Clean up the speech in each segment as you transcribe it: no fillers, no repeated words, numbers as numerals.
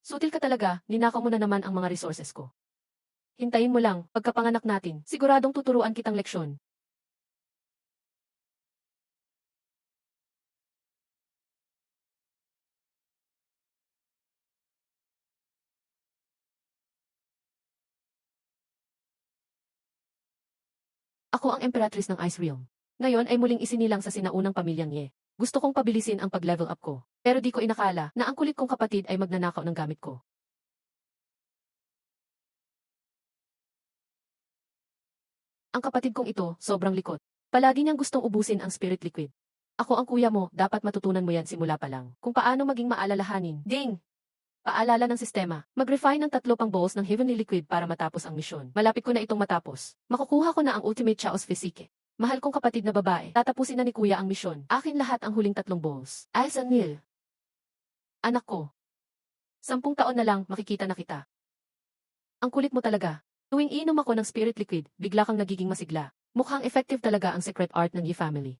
Sutil ka talaga, ninakaw mo na naman ang mga resources ko. Hintayin mo lang, pagkapanganak natin, siguradong tuturuan kitang leksyon. Ako ang Emperatrice ng Ice Realm. Ngayon ay muling isinilang sa sinaunang pamilyang Ye. Gusto kong pabilisin ang pag-level up ko, pero di ko inakala na ang kulit kong kapatid ay magnanakaw ng gamit ko. Ang kapatid kong ito, sobrang likot. Palagi niyang gustong ubusin ang spirit liquid. Ako ang kuya mo, dapat matutunan mo yan simula pa lang. Kung paano maging maalalahanin. Ding! Paalala ng sistema. Mag-refine ng 3 pang bowls ng Heavenly Liquid para matapos ang misyon. Malapit ko na itong matapos. Makukuha ko na ang Ultimate Chaos Physique. Mahal kong kapatid na babae, tatapusin na ni kuya ang misyon. Akin lahat ang huling 3 bowls. Nil. Anak ko. 10 taon na lang, makikita na kita. Ang kulit mo talaga. Tuwing inom ako ng spirit liquid, bigla kang nagiging masigla. Mukhang effective talaga ang secret art ng Yi family.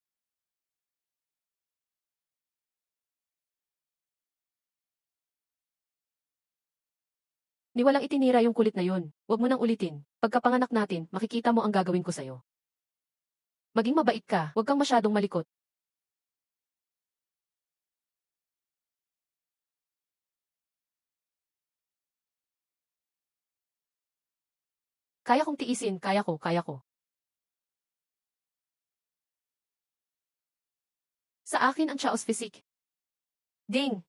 Niwalang itinira yung kulit na yun. Huwag mo nang ulitin. Pagkapanganak natin, makikita mo ang gagawin ko sa'yo. Maging mabait ka, huwag kang masyadong malikot. Kaya kong tiisin, kaya ko. Sa akin ang Chaos Physique. Ding!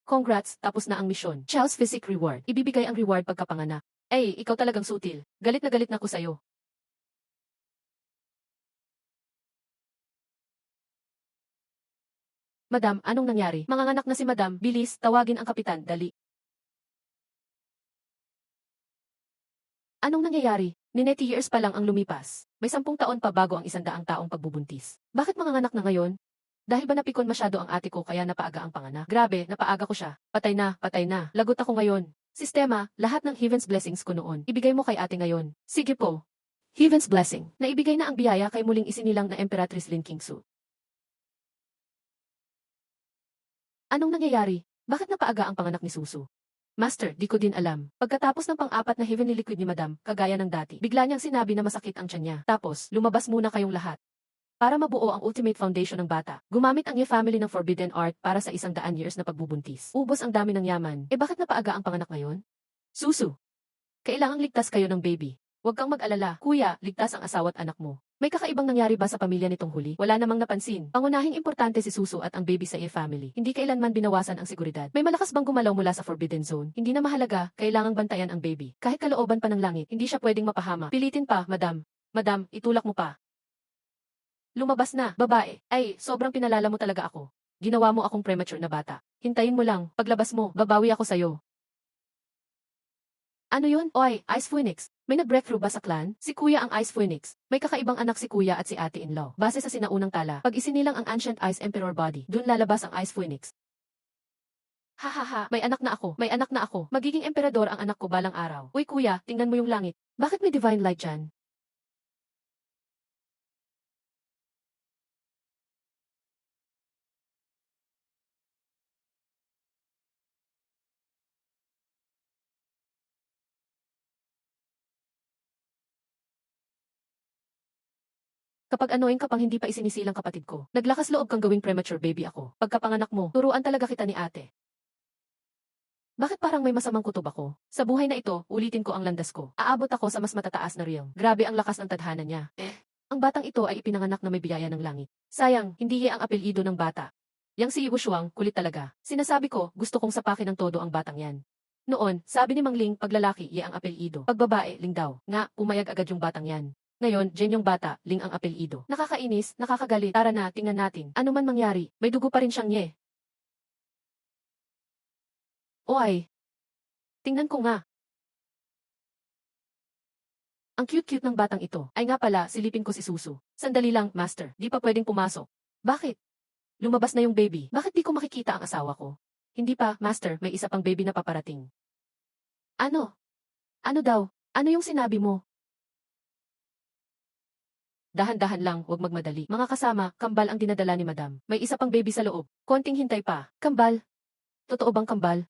Congrats, tapos na ang misyon. Chaos Physique Reward. Ibibigay ang reward pagkapanganak. Ay, ikaw talagang sutil. Galit na ko sa'yo. Madam, anong nangyari? Manganganak na si Madam, bilis, tawagin ang kapitan, dali. Anong nangyayari? Ni 90 years pa lang ang lumipas. May 10 taon pa bago ang 100 taong pagbubuntis. Bakit manganganak na ngayon? Dahil ba napikon masyado ang ate ko kaya napaaga ang panganak? Grabe, napaaga ko siya. Patay na, patay na. Lagot ako ngayon. Sistema, lahat ng Heaven's blessings ko noon. Ibigay mo kay ate ngayon. Sige po. Heaven's blessing. Naibigay na ang biyaya kay muling isinilang na Emperatrice Lin Qingsu. Anong nangyayari? Bakit napaaga ang panganak ni Susu? Master, di ko din alam. Pagkatapos ng pang-4 na Heavenly Liquid ni Madam, kagaya ng dati, bigla niyang sinabi na masakit ang tiyan niya. Tapos, lumabas muna kayong lahat. Para mabuo ang ultimate foundation ng bata, gumamit ang Ye family ng forbidden art para sa 100 years na pagbubuntis. Ubos ang dami ng yaman. Bakit napaaga ang panganak ngayon? Susu. Kailangang ligtas kayo ng baby. Huwag kang mag-alala, kuya, ligtas ang asawa't anak mo. May kakaibang nangyari ba sa pamilya nitong huli? Wala namang napansin. Pangunahing importante si Susu at ang baby sa Ye family. Hindi kailanman binawasan ang seguridad. May malakas bang gumalaw mula sa Forbidden Zone? Hindi na mahalaga, kailangang bantayan ang baby. Kahit kalooban pa ng langit, hindi siya pwedeng mapahama. Pilitin pa, madam. Madam, itulak mo pa. Lumabas na, babae. Ay, sobrang pinalala mo talaga ako. Ginawa mo akong premature na bata. Hintayin mo lang, paglabas mo, babawi ako sa'yo. Ano yun? Oy, Ice Phoenix. May nag-breakthrough ba sa clan? Si Kuya ang Ice Phoenix. May kakaibang anak si Kuya at si ate-in-law. Base sa sinaunang tala, pag isinilang ang Ancient Ice Emperor Body, dun lalabas ang Ice Phoenix. Hahaha, may anak na ako, may anak na ako. Magiging emperador ang anak ko balang araw. Uy Kuya, tingnan mo yung langit. Bakit may divine light dyan? Kapag annoying ka pang hindi pa isinisilang kapatid ko, naglakas loob kang gawing premature baby ako. Pagkapanganak mo, turuan talaga kita ni ate. Bakit parang may masamang kutob ako? Sa buhay na ito, ulitin ko ang landas ko. Aabot ako sa mas matataas na realm. Grabe ang lakas ng tadhana niya. Ang batang ito ay ipinanganak na may biyaya ng langit. Sayang, hindi ang apelyido ng bata. Yang si Yigushuang, kulit talaga. Sinasabi ko, gusto kong sapakin ng todo ang batang yan. Noon, sabi ni Mang Ling, pag lalaki, Ye ang apelyido. Pag babae, Ling daw. Nga, pumayag agad yung batang yan. Ngayon, Jen yung bata, Ling ang apelyido. Nakakainis, nakakagalit. Tara na, tingnan natin. Ano man mangyari, may dugo pa rin siyang Ye. O ay, tingnan ko nga. Ang cute-cute ng batang ito. Ay nga pala, silipin ko si Susu. Sandali lang, master. Di pa pwedeng pumasok. Bakit? Lumabas na yung baby. Bakit di ko makikita ang asawa ko? Hindi pa, master, may isa pang baby na paparating. Ano? Ano daw? Ano yung sinabi mo? Dahan-dahan lang, huwag magmadali. Mga kasama, kambal ang dinadala ni madam. May isa pang baby sa loob. Konting hintay pa. Kambal? Totoo bang kambal?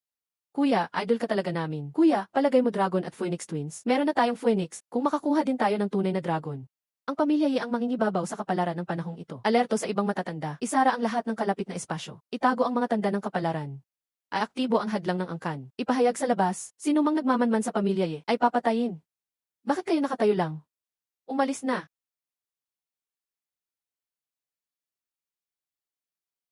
Kuya, idol ka talaga namin. Kuya, palagay mo Dragon at Phoenix Twins. Meron na tayong Phoenix, kung makakuha din tayo ng tunay na Dragon. Ang pamilya Ye ang mangingibabaw sa kapalaran ng panahong ito. Alerto sa ibang matatanda. Isara ang lahat ng kalapit na espasyo. Itago ang mga tanda ng kapalaran. Aaktibo ang hadlang ng angkan. Ipahayag sa labas, sinumang nagmamanman sa pamilya Ye ay papatayin. Bakit kayo nakatayo lang? Umalis na.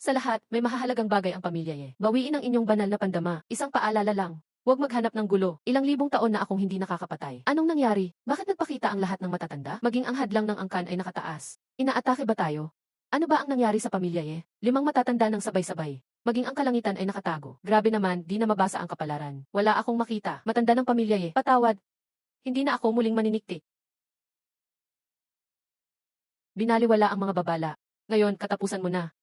Sa lahat, may mahahalagang bagay ang pamilya Ye. Bawiin ang inyong banal na pandama. Isang paalala lang. Huwag maghanap ng gulo. Ilang libong taon na akong hindi nakakapatay. Anong nangyari? Bakit nagpakita ang lahat ng matatanda? Maging ang hadlang ng angkan ay nakataas. Inaatake ba tayo? Ano ba ang nangyari sa pamilya Ye? 5 matatanda ng sabay-sabay. Maging ang kalangitan ay nakatago. Grabe naman, di na mabasa ang kapalaran. Wala akong makita. Matanda ng pamilya Ye. Patawad. Hindi na ako muling maniniktik. Binaliwala ang mga babala. Ngayon, katapusan mo na.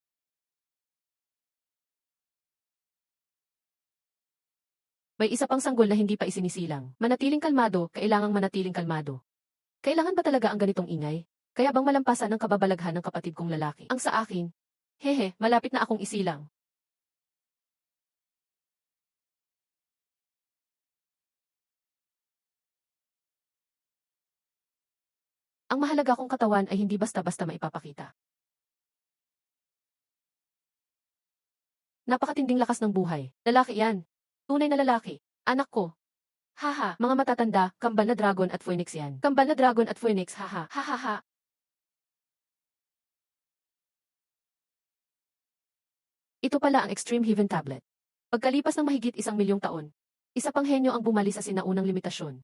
May isa pang sanggol na hindi pa isinisilang. Manatiling kalmado, kailangang manatiling kalmado. Kailangan ba talaga ang ganitong ingay? Kaya bang malampasan ng kababalaghan ng kapatid kong lalaki? Ang sa akin, hehe, malapit na akong isilang. Ang mahalaga kong katawan ay hindi basta-basta maipapakita. Napakatinding lakas ng buhay. Lalaki yan. Tunay na lalaki. Anak ko. Haha, mga matatanda, kambal na dragon at phoenix yan. Kambal na dragon at phoenix, haha, hahaha. Ito pala ang Extreme Heaven Tablet. Pagkalipas ng mahigit 1,000,000 taon, isa pang henyo ang bumali sa sinaunang limitasyon.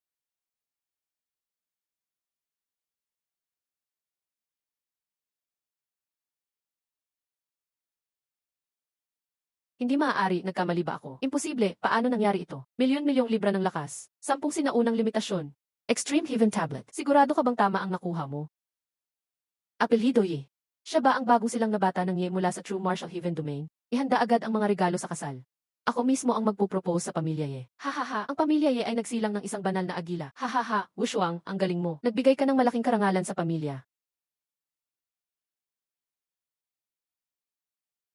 Hindi maaari, nagkamali ba ako? Imposible, paano nangyari ito? Milyon-milyong libra ng lakas. 10 sinaunang limitasyon. Extreme Heaven Tablet. Sigurado ka bang tama ang nakuha mo? Apelyido Ye. Siya ba ang bagong silang na bata ng Ye mula sa True Martial Heaven Domain? Ihanda agad ang mga regalo sa kasal. Ako mismo ang magpo-propose sa pamilya Ye. Hahaha, ang pamilya Ye ay nagsilang ng isang banal na agila. Hahaha, Wushuang, ang galing mo. Nagbigay ka ng malaking karangalan sa pamilya.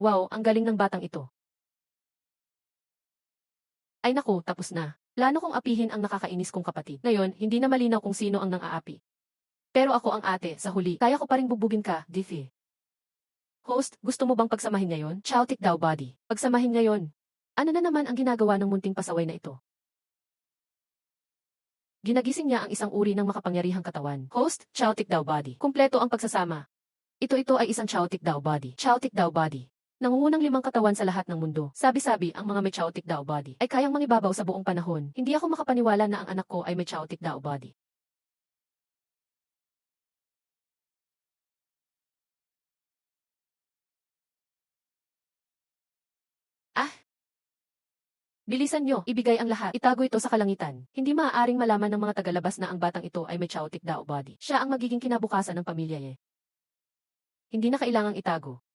Wow, ang galing ng batang ito. Ay naku, tapos na. Plano kong apihin ang nakakainis kong kapatid. Ngayon, hindi na malinaw kung sino ang nang-aapi. Pero ako ang ate, sa huli, kaya ko pa ring bubugin ka, Diffie. Host, gusto mo bang pagsamahin ngayon? Chowtik daw body. Pagsamahin ngayon. Ano na naman ang ginagawa ng munting pasaway na ito? Ginagising niya ang isang uri ng makapangyarihang katawan. Host, Chowtik daw body. Kumpleto ang pagsasama. Ito ay isang Chowtik daw body. Chowtik daw body. Nangungunang 5 katawan sa lahat ng mundo. Sabi-sabi, ang mga may Chowtik Dao body ay kayang mangibabaw sa buong panahon. Hindi ako makapaniwala na ang anak ko ay may Chowtik Dao body. Ah! Bilisan nyo, ibigay ang lahat. Itago ito sa kalangitan. Hindi maaaring malaman ng mga tagalabas na ang batang ito ay may Chowtik Dao body. Siya ang magiging kinabukasan ng pamilya Ye. Hindi na kailangang itago.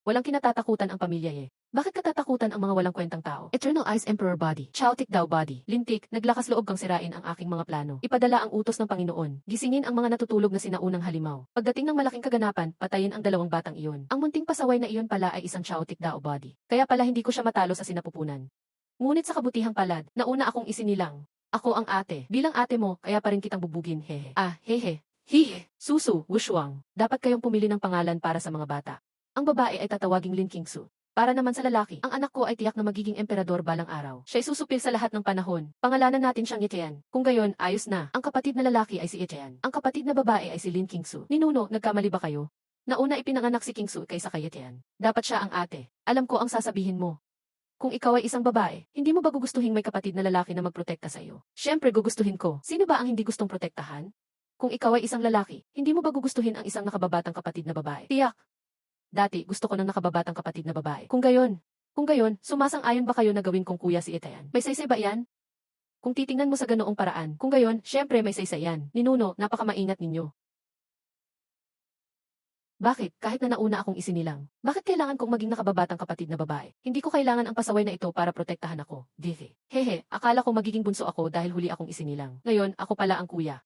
Walang kinatatakutan ang pamilya Ye. Bakit katatakutan ang mga walang kwentang tao? Eternal Eyes Emperor Body. Chowtik Dao Body. Lintik, naglakas loob kang sirain ang aking mga plano. Ipadala ang utos ng Panginoon. Gisingin ang mga natutulog na sinaunang halimaw. Pagdating ng malaking kaganapan, patayin ang 2 batang iyon. Ang munting pasaway na iyon pala ay isang Chowtik Dao Body. Kaya pala hindi ko siya matalo sa sinapupunan. Ngunit sa kabutihang palad, nauna akong isinilang. Ako ang ate. Bilang ate mo, kaya pa rin kitang bubugin, hehe. Ah, hehe. Hihe. Susu, Wushuang. Dapat kayong pumili ng pangalan para sa mga bata. Ang babae ay tatawaging Lin Kingsu. Para naman sa lalaki, ang anak ko ay tiyak na magiging emperador balang araw. Siya'y susupil sa lahat ng panahon. Pangalanan natin siyang Yechean. Kung gayon, ayos na. Ang kapatid na lalaki ay si Yechean. Ang kapatid na babae ay si Lin Kingsu. Ninuno, nagkamali ba kayo? Nauna ipinanganak si Kingsu kaysa kay Yechean. Dapat siya ang ate. Alam ko ang sasabihin mo. Kung ikaw ay isang babae, hindi mo ba gugustuhin may kapatid na lalaki na magprotekta sa iyo? Siyempre gugustuhin ko. Sino ba ang hindi gustong protektahan? Kung ikaw ay isang lalaki, hindi mo ba gugustuhin ang isang nakababatang kapatid na babae? Tiyak. Dati, gusto ko ng nakababatang kapatid na babae. Kung gayon, sumasang-ayon ba kayo na gawin kong kuya si Etayan? May saysay ba yan? Kung titingnan mo sa ganoong paraan, kung gayon, syempre may saysay yan. Ninuno, napakamaingat ninyo. Bakit, kahit na nauna akong isinilang? Bakit kailangan kong maging nakababatang kapatid na babae? Hindi ko kailangan ang pasaway na ito para protektahan ako, Vivi. Hehe, akala ko magiging bunso ako dahil huli akong isinilang. Ngayon, ako pala ang kuya.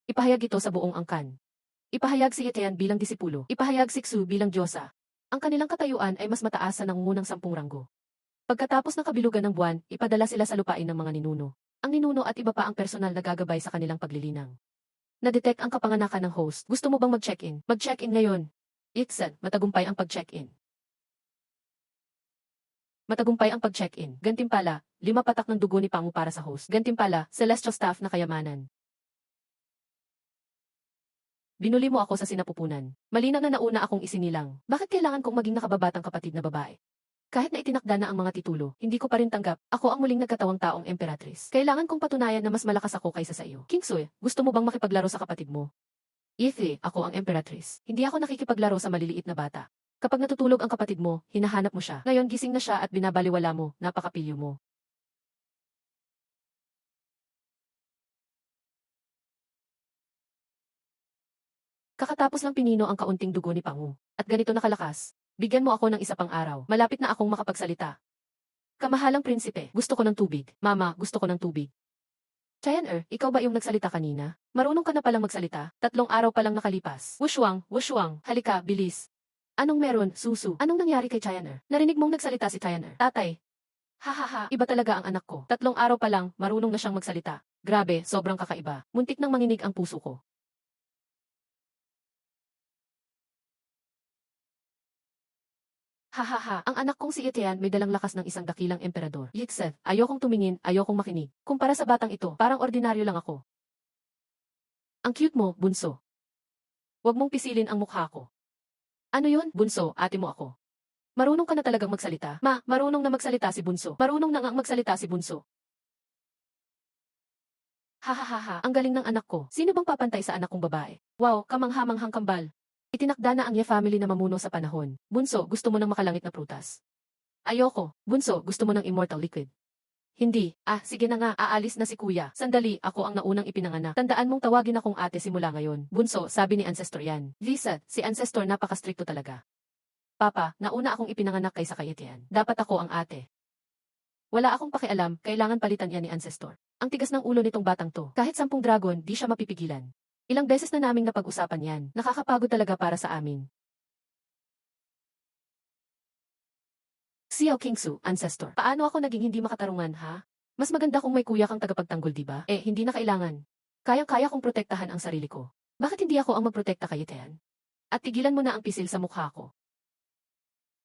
Ipahayag ito sa buong angkan. Ipahayag si Etian bilang disipulo. Ipahayag si Xu bilang Diyosa. Ang kanilang katayuan ay mas mataas sa nangungunang 10 ranggo. Pagkatapos ng kabilugan ng buwan, ipadala sila sa lupain ng mga ninuno. Ang ninuno at iba pa ang personal na gagabay sa kanilang paglilinang. Na-detect ang kapanganakan ng host. Gusto mo bang mag-check-in? Mag-check-in ngayon. Iksan, matagumpay ang pag-check-in. Matagumpay ang pag-check-in. Gantimpala, 5 patak ng dugo ni Pangu para sa host. Gantimpala, celestial staff na kayamanan. Binuli mo ako sa sinapupunan. Malinaw na nauna akong isinilang. Bakit kailangan kong maging nakababatang kapatid na babae? Kahit na itinakda na ang mga titulo, hindi ko pa rin tanggap, ako ang muling nagkatawang taong emperatrice. Kailangan kong patunayan na mas malakas ako kaysa sa iyo. Kingsue, gusto mo bang makipaglaro sa kapatid mo? Ithi, ako ang emperatrice. Hindi ako nakikipaglaro sa maliliit na bata. Kapag natutulog ang kapatid mo, hinahanap mo siya. Ngayon gising na siya at binabaliwala mo, napakapilyo mo. Kakatapos lang pinino ang kaunting dugo ni Pangu. At ganito nakalakas. Bigyan mo ako ng isa pang araw. Malapit na akong makapagsalita. Kamahalang prinsipe, gusto ko ng tubig. Mama, gusto ko ng tubig. Cheyenne, ikaw ba yung nagsalita kanina? Marunong ka na palang magsalita? 3 araw pa lang nakalipas. Wushuang, halika, bilis. Anong meron, Susu? Anong nangyari kay Cheyenne? Narinig mong nagsalita si Cheyenne? Tatay. Hahaha, iba talaga ang anak ko. 3 araw pa lang, marunong na siyang magsalita. Grabe, sobrang kakaiba. Muntik nang manginig ang puso ko. Hahaha, ang anak kong si Etienne may dalang lakas ng isang dakilang emperador. Yixeth, ayokong tumingin, ayokong makinig. Kumpara sa batang ito, parang ordinaryo lang ako. Ang cute mo, bunso. Huwag mong pisilin ang mukha ko. Ano yun, bunso, ate mo ako. Marunong ka na talagang magsalita? Ma, marunong na magsalita si bunso. Marunong na ngang magsalita si bunso. Hahaha, ang galing ng anak ko. Sino bang papantay sa anak kong babae? Wow, kamanghamanghang kambal. Itinakda na ang Ye family na mamuno sa panahon. Bunso, gusto mo ng makalangit na prutas? Ayoko. Bunso, gusto mo ng immortal liquid? Hindi. Sige na nga, aalis na si kuya. Sandali, ako ang naunang ipinanganak. Tandaan mong tawagin akong ate simula ngayon. Bunso, sabi ni Ancestor yan. Lisa, si Ancestor napaka-stricto talaga. Papa, nauna akong ipinanganak kaysa kay Etienne. Dapat ako ang ate. Wala akong pakialam, kailangan palitan yan ni Ancestor. Ang tigas ng ulo nitong batang to. Kahit 10 dragon, di siya mapipigilan. Ilang beses na naming napag-usapan yan. Nakakapagod talaga para sa amin. Xiao Kingsu, Ancestor. Paano ako naging hindi makatarungan, ha? Mas maganda kung may kuya kang tagapagtanggol, diba? Hindi na kailangan. Kayang-kaya kong protektahan ang sarili ko. Bakit hindi ako ang magprotekta kay Etienne? At tigilan mo na ang pisil sa mukha ko.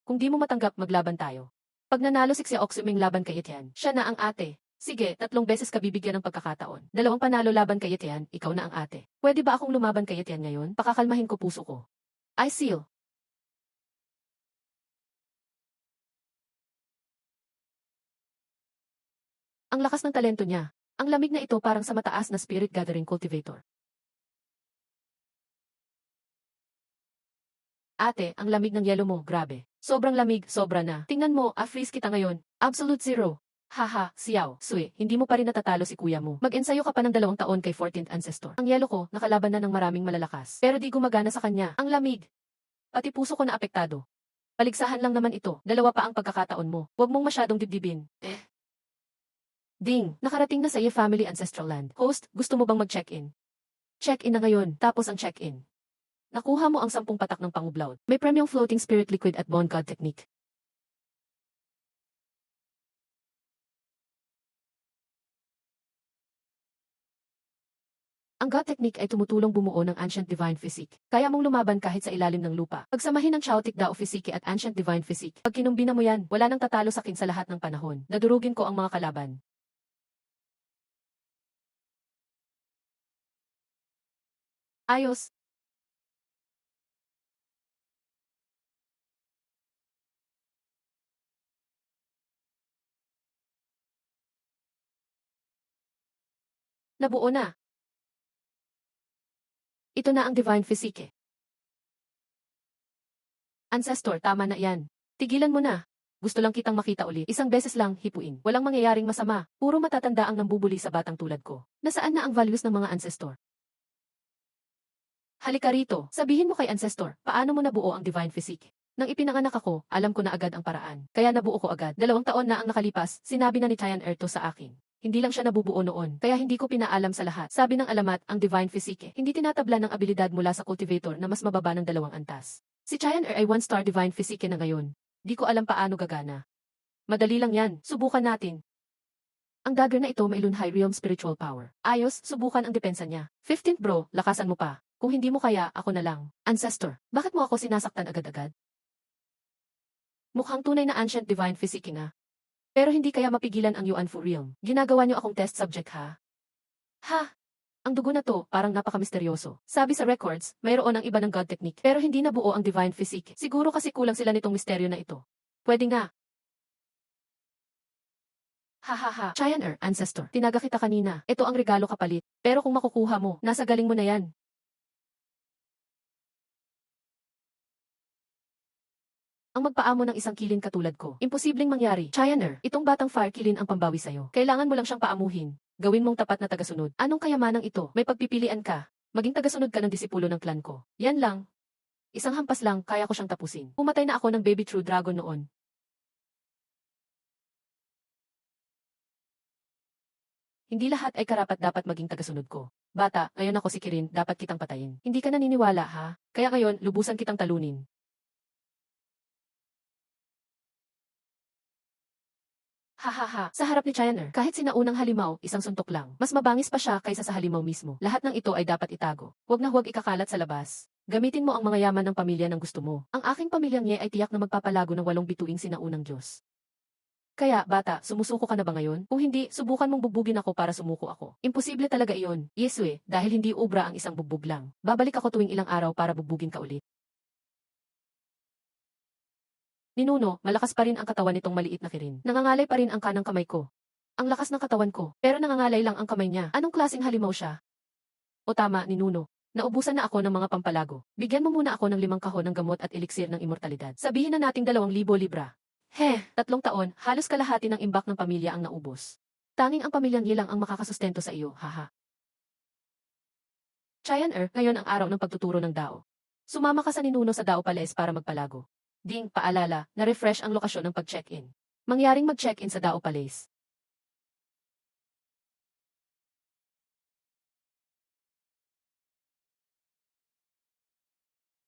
Kung di mo matanggap, maglaban tayo. Pag nanalo si Xiao Oxuming laban kay Etienne, siya na ang ate. Sige, 3 beses ka bibigyan ng pagkakataon. 2 panalo laban kay Etienne, ikaw na ang ate. Pwede ba akong lumaban kay Etienne ngayon? Pakakalmahin ko puso ko. I seal. Ang lakas ng talento niya. Ang lamig na ito parang sa mataas na spirit gathering cultivator. Ate, ang lamig ng yelo mo, grabe. Sobrang lamig, sobra na. Tingnan mo, freeze kita ngayon. Absolute zero. Haha, Xiao, Sui, hindi mo pa rin natatalo si kuya mo. Mag-ensayo ka pa ng 2 taon kay 14th Ancestor. Ang yelo ko, nakalaban na ng maraming malalakas. Pero di gumagana sa kanya. Ang lamig. Pati puso ko na apektado. Paligsahan lang naman ito. 2 pa ang pagkakataon mo. Huwag mong masyadong dibdibin. Ding, nakarating na sa Ye Family Ancestral Land. Host, gusto mo bang mag-check-in? Check-in na ngayon, tapos ang check-in. Nakuha mo ang 10 patak ng pangublaw. May premium floating spirit liquid at bone god technique. Ang God technique ay tumutulong bumuo ng ancient divine physique. Kaya mong lumaban kahit sa ilalim ng lupa. Pagsamahin ng Chaotic Dao Physique at ancient divine physique. Pag kinumbina mo yan, wala nang tatalo sa akin sa lahat ng panahon. Nadurugin ko ang mga kalaban. Ayos. Nabuo na. Ito na ang divine physique. Ancestor, tama na yan. Tigilan mo na. Gusto lang kitang makita ulit. Isang beses lang, hipuin. Walang mangyayaring masama. Puro matatanda ang nambubuli sa batang tulad ko. Nasaan na ang values ng mga ancestor? Halika rito. Sabihin mo kay ancestor, paano mo nabuo ang divine physique? Nang ipinanganak ako, alam ko na agad ang paraan. Kaya nabuo ko agad. 2 taon na ang nakalipas, sinabi na ni Cheyenne Erto sa akin. Hindi lang siya nabubuo noon, kaya hindi ko pinaalam sa lahat. Sabi ng alamat, ang divine physique, hindi tinatabla ng abilidad mula sa cultivator na mas mababa ng 2 antas. Si Cheyenne ay 1-star divine physique na ngayon. Di ko alam paano gagana. Madali lang yan, subukan natin. Ang dagger na ito may Lunhai Realm spiritual power. Ayos, subukan ang depensa niya. 15th bro, lakasan mo pa. Kung hindi mo kaya, ako na lang. Ancestor, bakit mo ako sinasaktan agad-agad? Mukhang tunay na ancient divine physique nga. Pero hindi kaya mapigilan ang Yuan Fu Realm. Ginagawa niyo akong test subject ha? Ha? Ang dugo na to, parang napaka-misteryoso. Sabi sa records, mayroon ang iba ng god technique, pero hindi nabuo ang divine physique. Siguro kasi kulang sila nitong misteryo na ito. Pwede nga. Hahaha, Cheyenne Ancestor, tinaga kita kanina. Ito ang regalo kapalit. Pero kung makukuha mo, nasa galing mo na yan. Ang magpaamo ng isang kilin katulad ko, imposibleng mangyari. Cheyenne, itong batang fire kilin ang pambawi sa'yo. Kailangan mo lang siyang paamuhin. Gawin mong tapat na tagasunod. Anong kayamanang ito? May pagpipilian ka. Maging tagasunod ka ng disipulo ng clan ko. Yan lang. Isang hampas lang, kaya ko siyang tapusin. Pumatay na ako ng baby true dragon noon. Hindi lahat ay karapat-dapat maging tagasunod ko. Bata, ngayon ako si Kirin, dapat kitang patayin. Hindi ka naniniwala ha? Kaya ngayon, lubusan kitang talunin. Hahaha, sa harap ni Cheyenne, kahit sinaunang halimaw, isang suntok lang. Mas mabangis pa siya kaysa sa halimaw mismo. Lahat ng ito ay dapat itago. Huwag na huwag ikakalat sa labas. Gamitin mo ang mga yaman ng pamilya ng gusto mo. Ang aking pamilyang Ye ay tiyak na magpapalago ng 8 bituing sinaunang Diyos. Kaya, bata, sumusuko ka na ba ngayon? Kung hindi, subukan mong bugbugin ako para sumuko ako. Imposible talaga iyon. Yeswe, dahil hindi ubra ang isang bugbog lang. Babalik ako tuwing ilang araw para bugbugin ka ulit. Ninuno, malakas pa rin ang katawan nitong maliit na Kirin. Nangangalay pa rin ang kanang kamay ko. Ang lakas ng katawan ko, pero nangangalay lang ang kamay niya. Anong klaseng halimaw siya? O tama, Ninuno. Naubusan na ako ng mga pampalago. Bigyan mo muna ako ng 5 kahon ng gamot at eliksir ng immortalidad. Sabihin na nating 2,000 libra. 3 taon, halos kalahati ng imbak ng pamilya ang naubos. Tanging ang pamilyang Ye lang ang makakasustento sa iyo, haha. Cheyenne, ngayon ang araw ng pagtuturo ng Dao. Sumama ka sa Ninuno sa Dao Palace para magpalago. Ding, paalala, na-refresh ang lokasyon ng pag-check-in. Mangyaring mag-check-in sa Dao Palace.